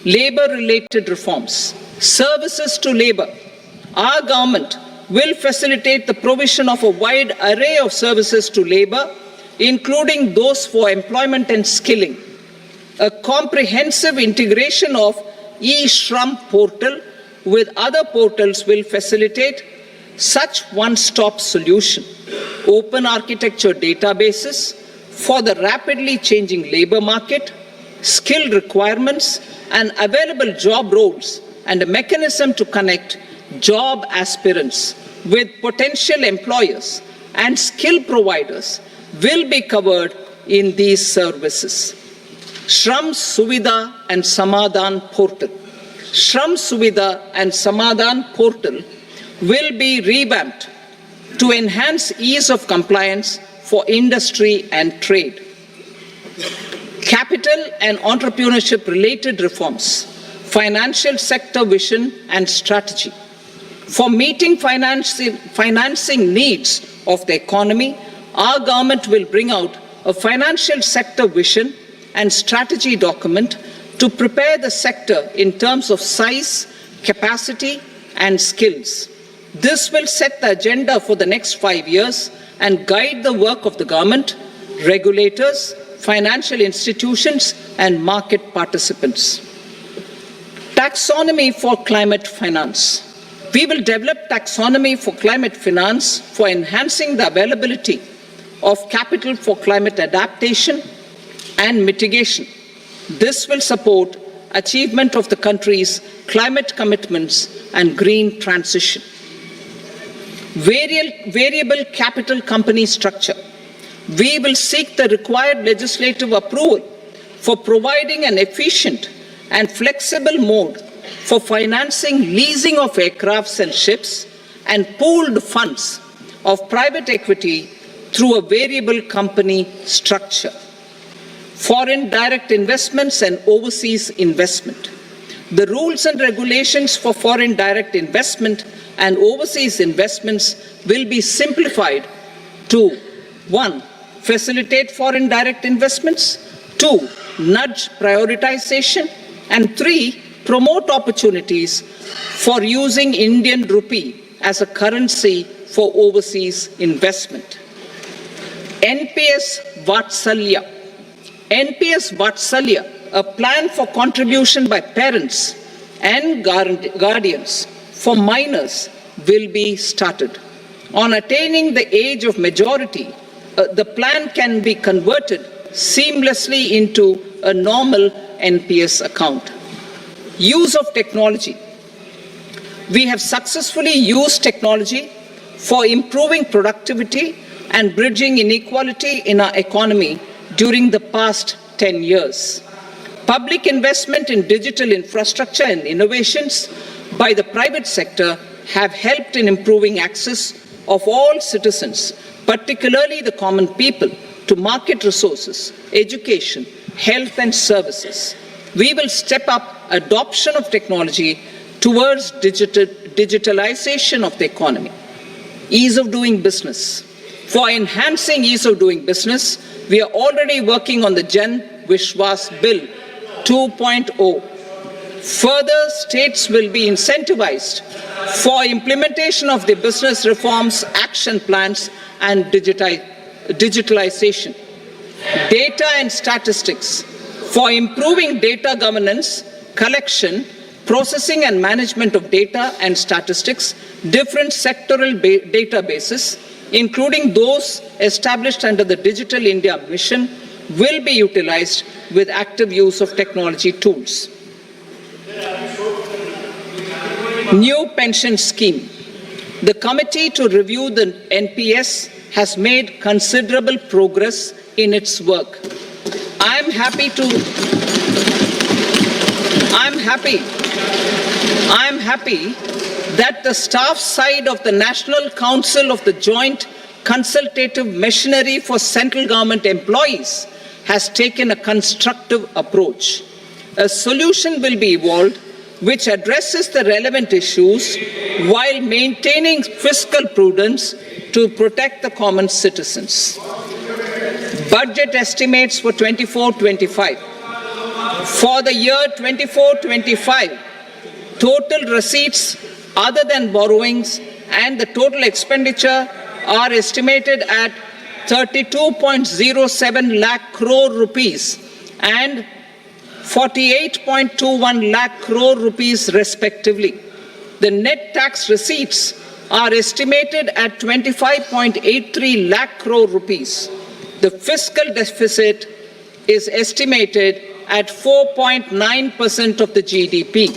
Labor-related reforms. Services to labor. Our government will facilitate the provision of a wide array of services to labor, including those for employment and skilling. A comprehensive integration of e-Shram portal with other portals will facilitate such one-stop solution. Open architecture databases for the rapidly changing labor market, skill requirements, and available job roles, and a mechanism to connect job aspirants with potential employers and skill providers will be covered in these services. Shram Suvidha and Samadhan portal. Shram Suvidha and Samadhan portal will be revamped to enhance ease of compliance for industry and trade. Capital and entrepreneurship related reforms, financial sector vision and strategy. For meeting financing needs of the economy, our government will bring out a financial sector vision and strategy document to prepare the sector in terms of size, capacity, and skills. This will set the agenda for the next 5 years and guide the work of the government, regulators, financial institutions, and market participants. Taxonomy for climate finance. We will develop taxonomy for climate finance for enhancing the availability of capital for climate adaptation and mitigation. This will support achievement of the country's climate commitments and green transition. Variable capital company structure. We will seek the required legislative approval for providing an efficient and flexible mode for financing leasing of aircrafts and ships and pooled funds of private equity through a variable company structure. Foreign direct investments and overseas investment. The rules and regulations for foreign direct investment and overseas investments will be simplified to 1. Facilitate foreign direct investments, 2. Nudge prioritization, and 3. Promote opportunities for using Indian rupee as a currency for overseas investment. NPS Vatsalya. NPS Vatsalya, a plan for contribution by parents and guardians for minors, will be started. On attaining the age of majority, the plan can be converted seamlessly into a normal NPS account. Use of technology. We have successfully used technology for improving productivity and bridging inequality in our economy during the past 10 years. Public investment in digital infrastructure and innovations by the private sector have helped in improving access of all citizens, particularly the common people, to market resources, education, health and services. We will step up adoption of technology towards digitalization of the economy. Ease of doing business. For enhancing ease of doing business, we are already working on the Jan Vishwas Bill 2.0. Further, states will be incentivized for implementation of the business reforms, action plans, and digitalization. Data and statistics. For improving data governance, collection, processing and management of data and statistics, different sectoral databases, including those established under the Digital India Mission, will be utilized with active use of technology tools. New pension scheme. The committee to review the NPS has made considerable progress in its work. I'm happy that the staff side of the National Council of the Joint Consultative Machinery for Central Government Employees has taken a constructive approach. A solution will be evolved which addresses the relevant issues while maintaining fiscal prudence to protect the common citizens. Budget estimates for 24-25. For the year 24-25, total receipts other than borrowings and the total expenditure are estimated at 32.07 lakh crore rupees and 48.21 lakh crore rupees respectively. The net tax receipts are estimated at 25.83 lakh crore rupees. The fiscal deficit is estimated at 4.9% of the GDP.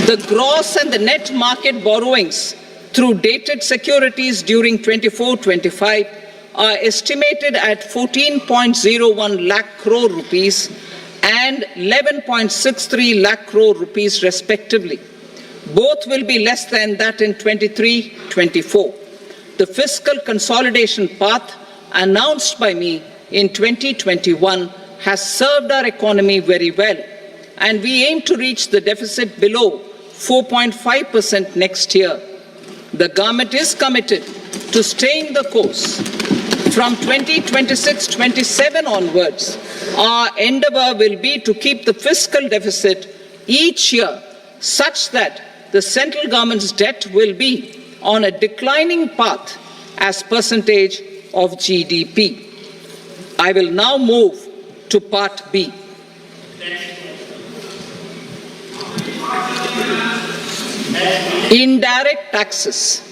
The gross and the net market borrowings through dated securities during 24-25 are estimated at 14.01 lakh crore rupees and 11.63 lakh crore rupees respectively. Both will be less than that in 23-24. The fiscal consolidation path announced by me in 2021 has served our economy very well, and we aim to reach the deficit below 4.5% next year. The government is committed to staying the course. From 2026-27 onwards, our endeavour will be to keep the fiscal deficit each year such that the central government's debt will be on a declining path as percentage of GDP. I will now move to Part B. Indirect taxes.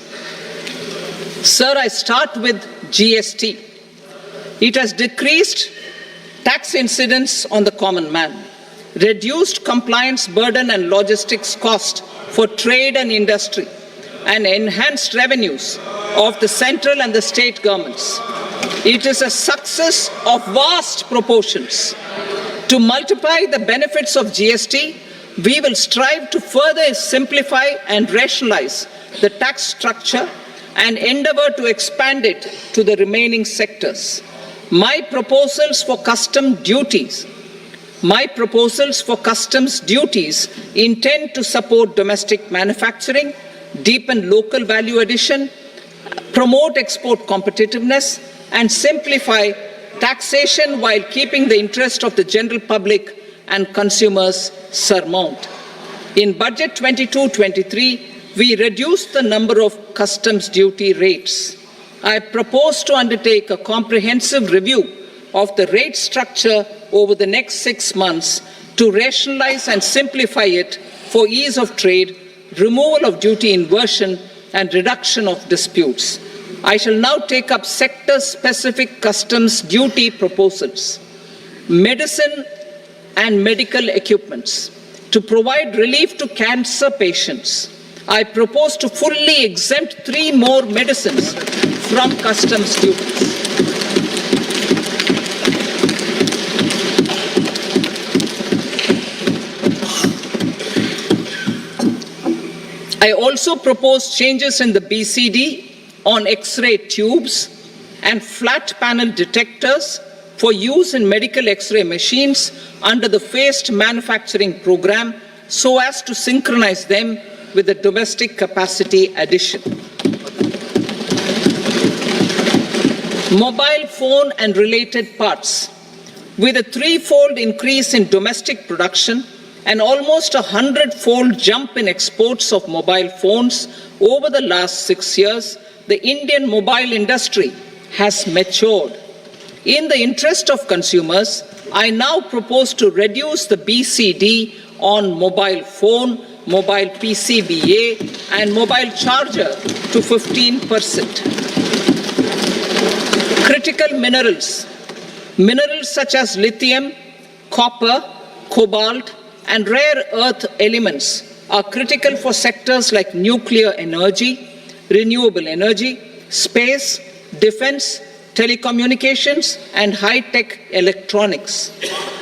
Sir, I start with GST. It has decreased tax incidence on the common man, reduced compliance burden and logistics cost for trade and industry, and enhanced revenues of the central and the state governments. It is a success of vast proportions. To multiply the benefits of GST, we will strive to further simplify and rationalize the tax structure and endeavour to expand it to the remaining sectors. My proposals for customs duties intend to support domestic manufacturing, deepen local value addition, promote export competitiveness, and simplify taxation while keeping the interest of the general public and consumers surmount. In Budget 22-23, we reduced the number of customs duty rates. I propose to undertake a comprehensive review of the rate structure over the next 6 months to rationalize and simplify it for ease of trade, removal of duty inversion, and reduction of disputes. I shall now take up sector-specific customs duty proposals. Medicine and medical equipments. To provide relief to cancer patients, I propose to fully exempt 3 more medicines from customs duties. I also propose changes in the BCD on X-ray tubes and flat panel detectors for use in medical X-ray machines under the phased manufacturing program so as to synchronize them with the domestic capacity addition. Mobile phone and related parts. With a 3-fold increase in domestic production and almost a 100-fold jump in exports of mobile phones over the last 6 years, the Indian mobile industry has matured. In the interest of consumers, I now propose to reduce the BCD on mobile phone, mobile PCBA, and mobile charger to 15%. Critical minerals. Minerals such as lithium, copper, cobalt, and rare earth elements are critical for sectors like nuclear energy, renewable energy, space, defense, telecommunications, and high-tech electronics.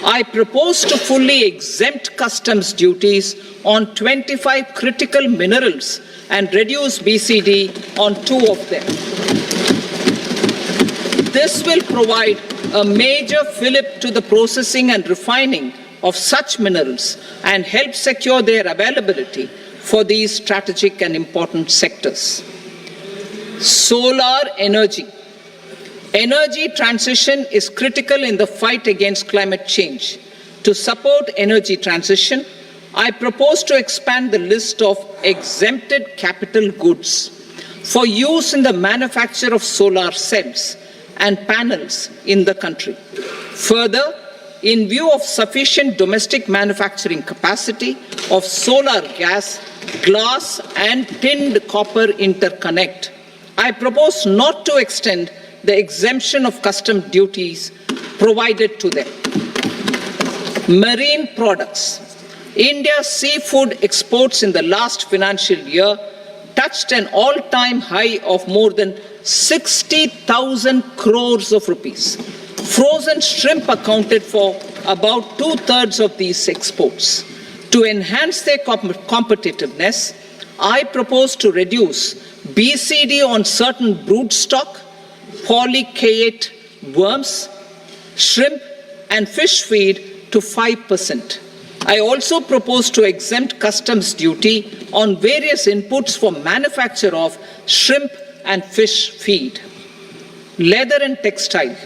I propose to fully exempt customs duties on 25 critical minerals and reduce BCD on 2 of them. This will provide a major fillip to the processing and refining of such minerals and help secure their availability for these strategic and important sectors. Solar energy. Energy transition is critical in the fight against climate change. To support energy transition, I propose to expand the list of exempted capital goods for use in the manufacture of solar cells and panels in the country. Further, in view of sufficient domestic manufacturing capacity of solar gas, glass and tinned copper interconnect, I propose not to extend the exemption of custom duties provided to them. Marine products. India's seafood exports in the last financial year touched an all-time high of more than 60,000 crores of rupees. Frozen shrimp accounted for about two-thirds of these exports. To enhance their competitiveness, I propose to reduce BCD on certain broodstock, polychaete worms, shrimp and fish feed to 5%. I also propose to exempt customs duty on various inputs for manufacture of shrimp and fish feed. Leather and textile.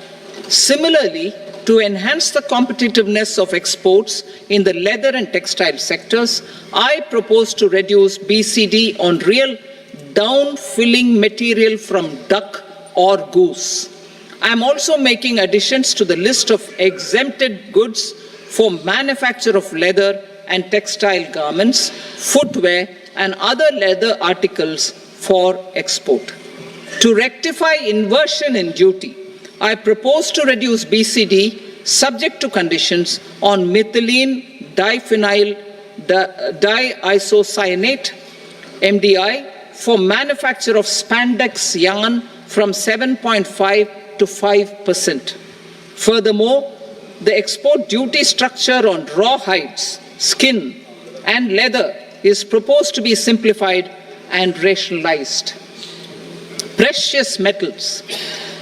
Similarly, to enhance the competitiveness of exports in the leather and textile sectors, I propose to reduce BCD on real down-filling material from duck or goose. I am also making additions to the list of exempted goods for manufacture of leather and textile garments, footwear, and other leather articles for export. To rectify inversion in duty, I propose to reduce BCD subject to conditions on methylene diphenyl diisocyanate MDI for manufacture of spandex yarn from 7.5 to 5%. Furthermore, the export duty structure on raw hides, skin, and leather is proposed to be simplified and rationalized. Precious metals.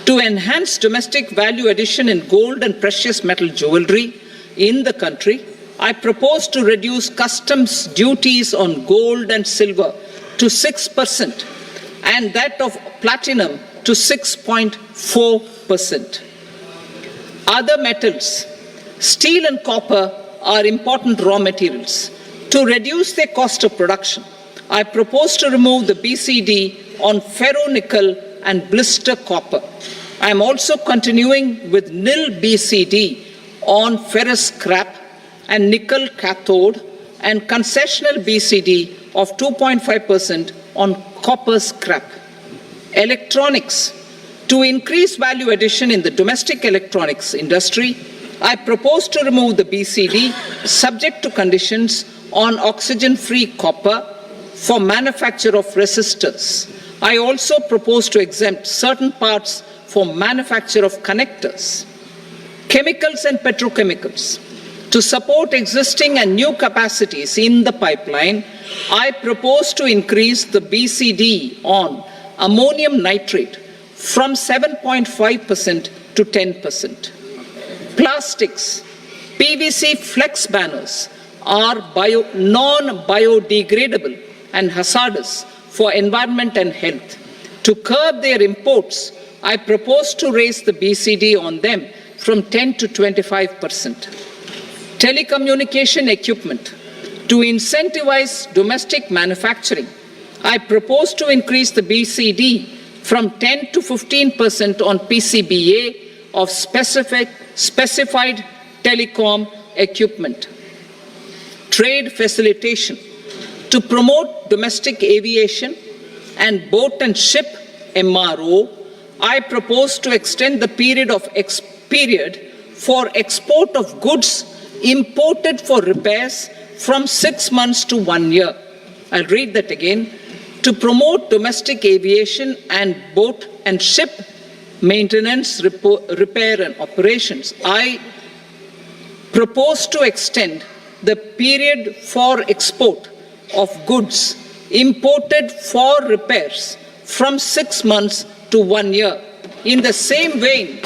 To enhance domestic value addition in gold and precious metal jewelry in the country, I propose to reduce customs duties on gold and silver to 6% and that of platinum to 6.4%. Other metals, steel and copper are important raw materials. To reduce their cost of production, I propose to remove the BCD on ferronickel and blister copper. I am also continuing with nil BCD on ferrous scrap and nickel cathode and concessional BCD of 2.5% on copper scrap. Electronics. To increase value addition in the domestic electronics industry, I propose to remove the BCD subject to conditions on oxygen-free copper for manufacture of resistors. I also propose to exempt certain parts for manufacture of connectors. Chemicals and petrochemicals. To support existing and new capacities in the pipeline, I propose to increase the BCD on ammonium nitrate from 7.5% to 10%. Plastics. PVC flex banners are non-biodegradable and hazardous for environment and health. To curb their imports, I propose to raise the BCD on them from 10 to 25%. Telecommunication equipment. To incentivize domestic manufacturing, I propose to increase the BCD from 10 to 15% on PCBA of specified telecom equipment. Trade facilitation. To promote domestic aviation and boat and ship MRO, I propose to extend the period for export of goods imported for repairs from 6 months to 1 year. I'll read that again. To promote domestic aviation and boat and ship maintenance, repair and operations, I propose to extend the period for export of goods imported for repairs from 6 months to 1 year. In the same vein,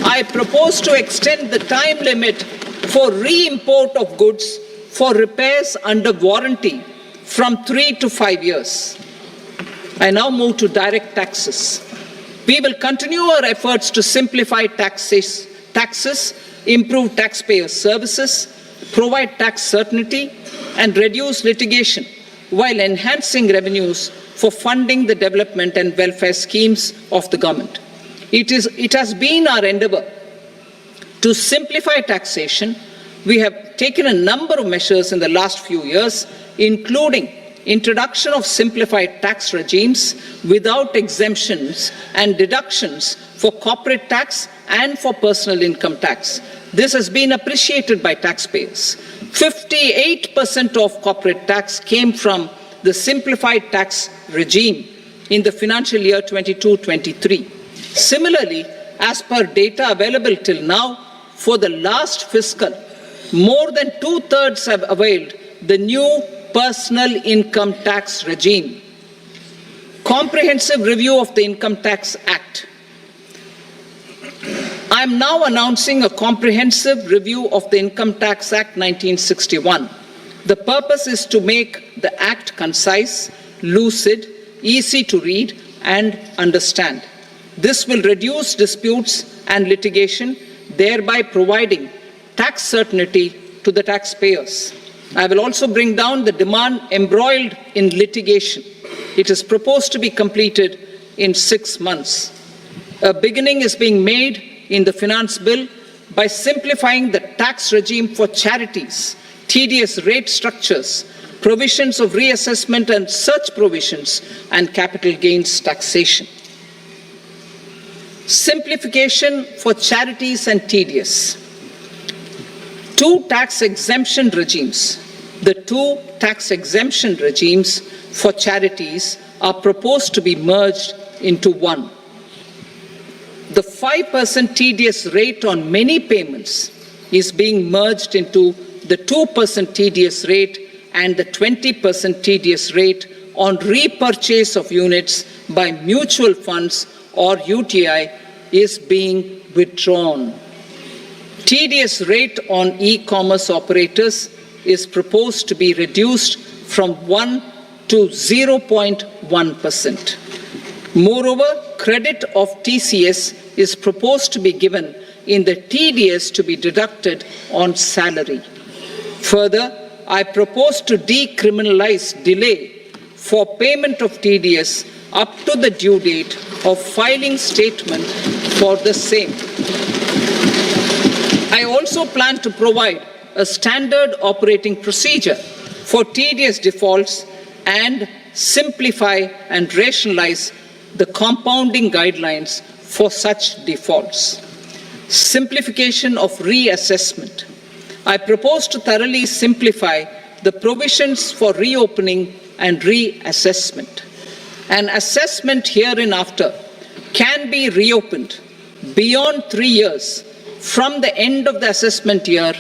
I propose to extend the time limit for re-import of goods for repairs under warranty from 3 to 5 years. I now move to direct taxes. We will continue our efforts to simplify taxes, improve taxpayer services, provide tax certainty, and reduce litigation while enhancing revenues for funding the development and welfare schemes of the government. It has been our endeavour to simplify taxation. We have taken a number of measures in the last few years, including introduction of simplified tax regimes without exemptions and deductions for corporate tax and for personal income tax. This has been appreciated by taxpayers. 58% of corporate tax came from the simplified tax regime in the financial year 22-23. Similarly, as per data available till now, for the last fiscal, more than 2/3 have availed the new personal income tax regime. Comprehensive review of the Income Tax Act. I am now announcing a comprehensive review of the Income Tax Act 1961. The purpose is to make the Act concise, lucid, easy to read and understand. This will reduce disputes and litigation, thereby providing tax certainty to the taxpayers. I will also bring down the demand embroiled in litigation. It is proposed to be completed in 6 months. A beginning is being made in the Finance Bill by simplifying the tax regime for charities, TDS rate structures, provisions of reassessment and such provisions, and capital gains taxation. Simplification for charities and TDS. Two tax exemption regimes. The two tax exemption regimes for charities are proposed to be merged into one. The 5% TDS rate on many payments is being merged into the 2% TDS rate, and the 20% TDS rate on repurchase of units by mutual funds or UTI is being withdrawn. TDS rate on e-commerce operators is proposed to be reduced from 1 to 0.1%. Moreover, credit of TCS is proposed to be given in the TDS to be deducted on salary. Further, I propose to decriminalize delay for payment of TDS up to the due date of filing statement for the same. I also plan to provide a standard operating procedure for TDS defaults and simplify and rationalize the compounding guidelines for such defaults. Simplification of reassessment. I propose to thoroughly simplify the provisions for reopening and reassessment. An assessment hereinafter can be reopened beyond 3 years from the end of the assessment year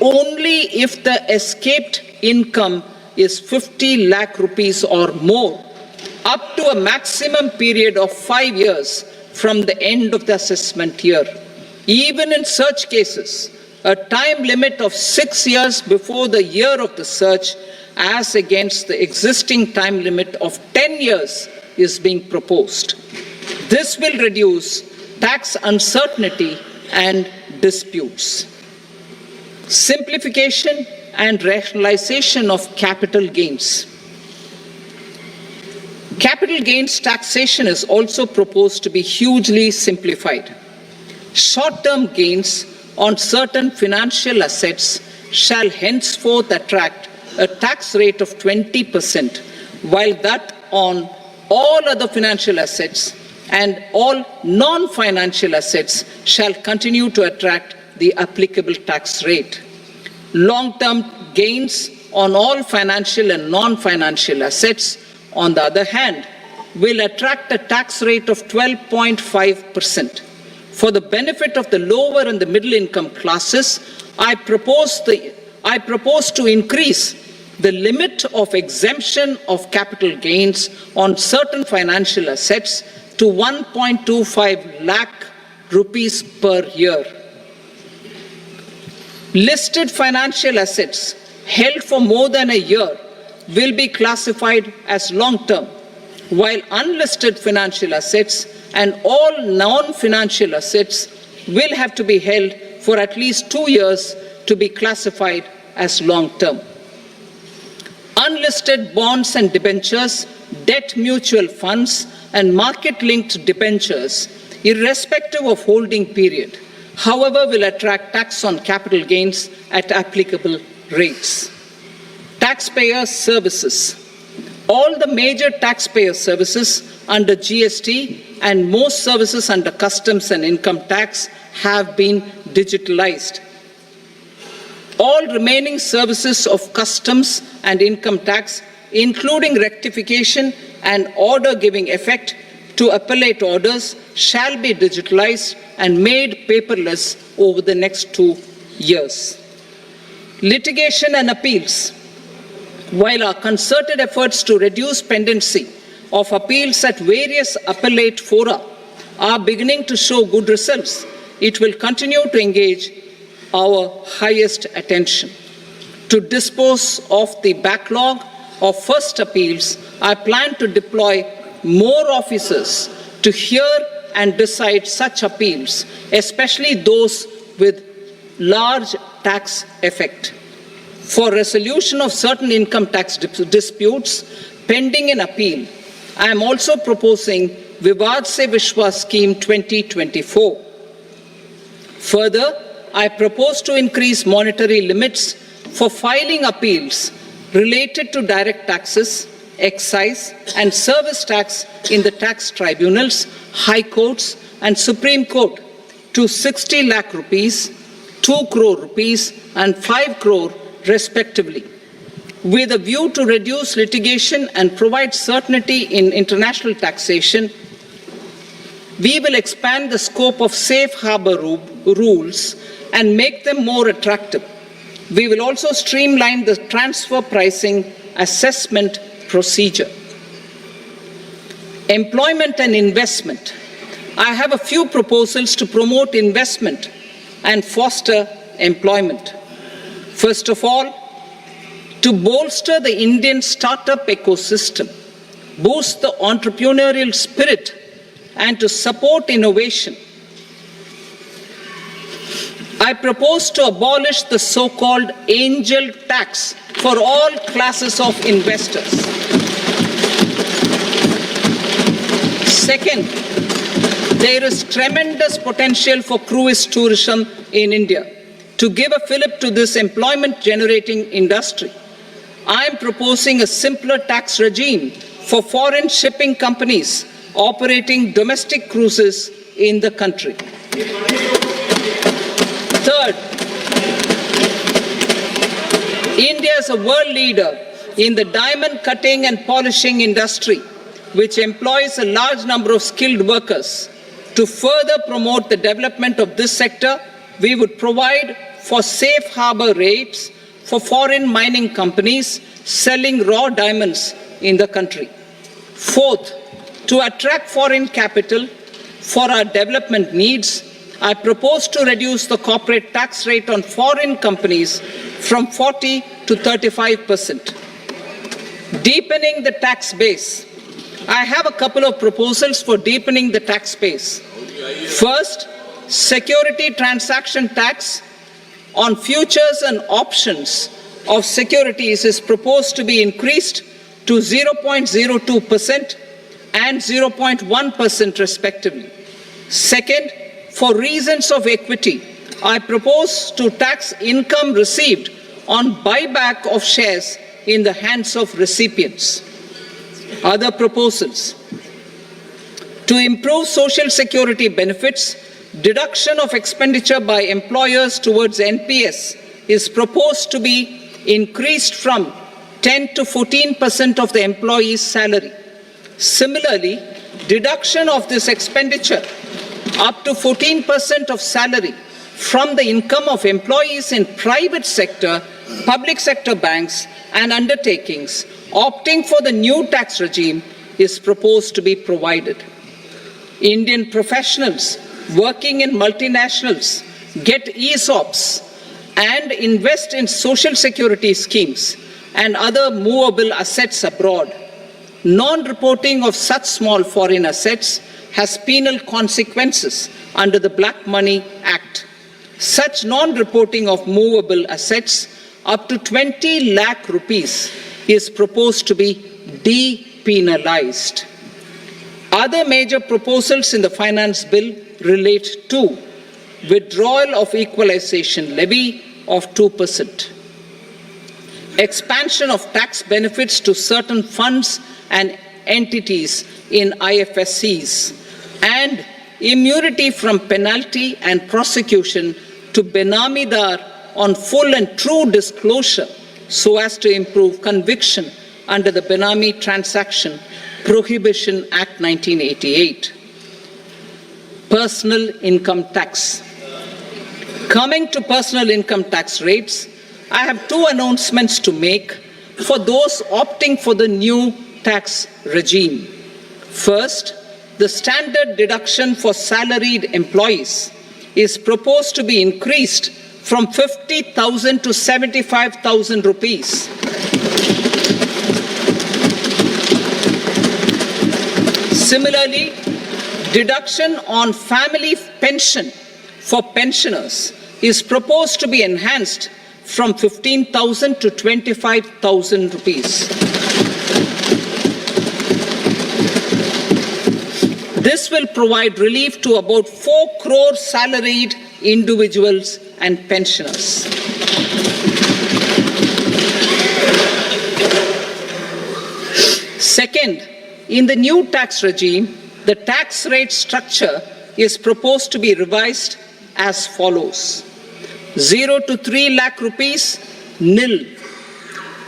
only if the escaped income is 50 lakh rupees or more, up to a maximum period of 5 years from the end of the assessment year. Even in such cases, a time limit of 6 years before the year of the search, as against the existing time limit of 10 years, is being proposed. This will reduce tax uncertainty and disputes. Simplification and rationalization of capital gains. Capital gains taxation is also proposed to be hugely simplified. Short-term gains on certain financial assets shall henceforth attract a tax rate of 20%, while that on all other financial assets and all non-financial assets shall continue to attract the applicable tax rate. Long-term gains on all financial and non-financial assets, on the other hand, will attract a tax rate of 12.5%. For the benefit of the lower and the middle income classes, I propose to increase the limit of exemption of capital gains on certain financial assets to 1.25 lakh rupees per year. Listed financial assets held for more than a year will be classified as long-term, while unlisted financial assets and all non-financial assets will have to be held for at least 2 years to be classified as long-term. Unlisted bonds and debentures, debt mutual funds, and market-linked debentures, irrespective of holding period, however, will attract tax on capital gains at applicable rates. Taxpayer services. All the major taxpayer services under GST and most services under customs and income tax have been digitalized. All remaining services of customs and income tax, including rectification and order giving effect to appellate orders, shall be digitalized and made paperless over the next 2 years. Litigation and appeals. While our concerted efforts to reduce pendency of appeals at various appellate fora are beginning to show good results, it will continue to engage our highest attention. To dispose of the backlog of first appeals, I plan to deploy more officers to hear and decide such appeals, especially those with large tax effect. For resolution of certain income tax disputes pending in appeal, I am also proposing Vivad Se Vishwas Scheme 2024. Further, I propose to increase monetary limits for filing appeals related to direct taxes, excise and service tax in the tax tribunals, high courts and Supreme Court to 60 lakh rupees, 2 crore rupees and 5 crore respectively, with a view to reduce litigation and provide certainty in international taxation. We will expand the scope of safe harbor rules and make them more attractive. We will also streamline the transfer pricing assessment procedure. Employment and investment. I have a few proposals to promote investment and foster employment. First of all, to bolster the Indian startup ecosystem, boost the entrepreneurial spirit, and to support innovation, I propose to abolish the so-called angel tax for all classes of investors. Second, there is tremendous potential for cruise tourism in India. To give a fillip to this employment-generating industry, I am proposing a simpler tax regime for foreign shipping companies operating domestic cruises in the country. Third, India is a world leader in the diamond cutting and polishing industry, which employs a large number of skilled workers. To further promote the development of this sector, we would provide for safe harbor rates for foreign mining companies selling raw diamonds in the country. Fourth, to attract foreign capital for our development needs, I propose to reduce the corporate tax rate on foreign companies from 40 to 35%. Deepening the tax base. I have a couple of proposals for deepening the tax base. First, security transaction tax on futures and options of securities is proposed to be increased to 0.02% and 0.1% respectively. Second, for reasons of equity, I propose to tax income received on buyback of shares in the hands of recipients. Other proposals. To improve social security benefits, deduction of expenditure by employers towards NPS is proposed to be increased from 10 to 14% of the employee's salary. Similarly, deduction of this expenditure up to 14% of salary from the income of employees in private sector, public sector banks and undertakings opting for the new tax regime is proposed to be provided. Indian professionals working in multinationals get ESOPs and invest in social security schemes and other movable assets abroad. Non-reporting of such small foreign assets has penal consequences under the Black Money Act. Such non-reporting of movable assets up to 20 lakh rupees is proposed to be depenalized. Other major proposals in the finance bill relate to withdrawal of equalization levy of 2%, expansion of tax benefits to certain funds and entities in IFSCs, and immunity from penalty and prosecution to Benamidar on full and true disclosure so as to improve conviction under the Benami Transaction Prohibition Act 1988. Personal income tax. Coming to personal income tax rates, I have two announcements to make for those opting for the new tax regime. First, the standard deduction for salaried employees is proposed to be increased from 50,000 to 75,000 rupees. Similarly, deduction on family pension for pensioners is proposed to be enhanced from 15,000 to 25,000 rupees. This will provide relief to about 4 crore salaried individuals and pensioners. Second, in the new tax regime, the tax rate structure is proposed to be revised as follows. 0 to 3 lakh rupees, nil.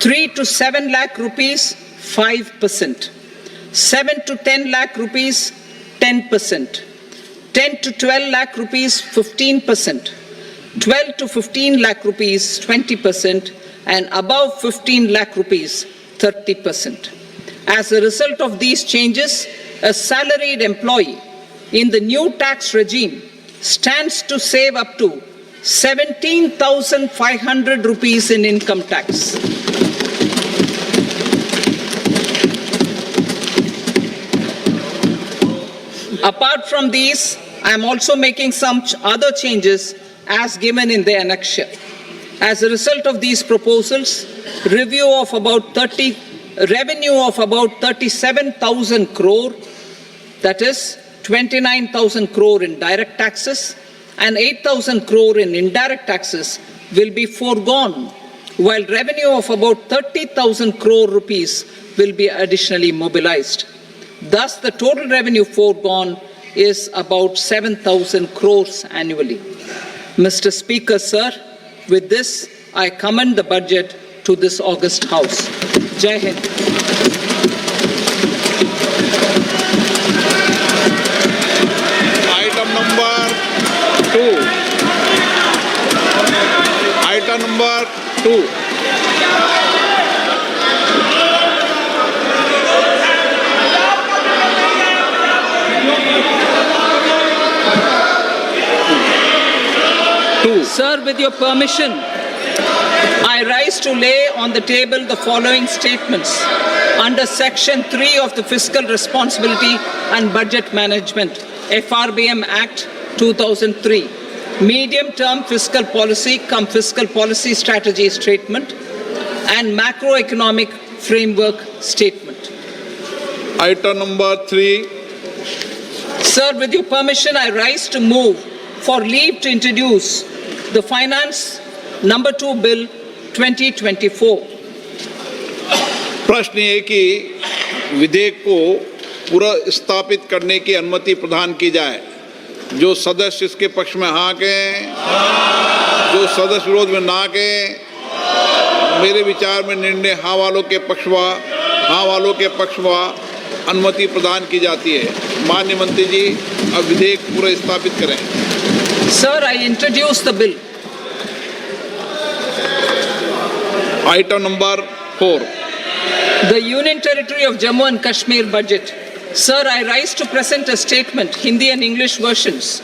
3 to 7 lakh rupees, 5%. 7 to 10 lakh rupees, 10%. 10 to 12 lakh rupees, 15%. 12 to 15 lakh rupees, 20%. And above 15 lakh rupees, 30%. As a result of these changes, a salaried employee in the new tax regime stands to save up to 17,500 rupees in income tax. Apart from these, I am also making some other changes as given in the annexure. As a result of these proposals, revenue of about 37,000 crore, that is 29,000 crore in direct taxes and 8,000 crore in indirect taxes will be foregone, while revenue of about 30,000 crore rupees will be additionally mobilized. Thus, the total revenue foregone is about 7,000 crores annually. Mr. Speaker, sir, with this, I commend the budget to this august House. Jai Hind. Item number 2. Item number 2. Sir, with your permission, I rise to lay on the table the following statements under Section 3 of the Fiscal Responsibility and Budget Management, FRBM Act 2003, Medium-Term Fiscal Policy cum Fiscal Policy Strategy Statement and Macroeconomic Framework Statement. Item number 3. Sir, with your permission, I rise to move for leave to introduce the Finance Number 2 Bill 2024. प्रश्न ये कि विधेयक को पुनर्स्थापित करने की अनुमति प्रदान की जाए। जो सदस्य इसके पक्ष में हाँ कहें, जो सदस्य विरोध में ना कहें। मेरे विचार में निर्णय हाँ वालों के पक्ष में अनुमति प्रदान की जाती है। माननीय मंत्री जी, अब विधेयक पुनर्स्थापित करें। Sir, I introduce the bill. Item number 4. The Union Territory of Jammu and Kashmir budget. Sir, I rise to present a statement, Hindi and English versions,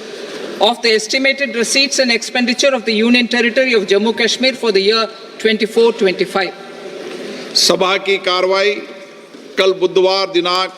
of the estimated receipts and expenditure of the Union Territory of Jammu and Kashmir for the year 24-25. सभा की कार्रवाई कल बुधवार दिनांक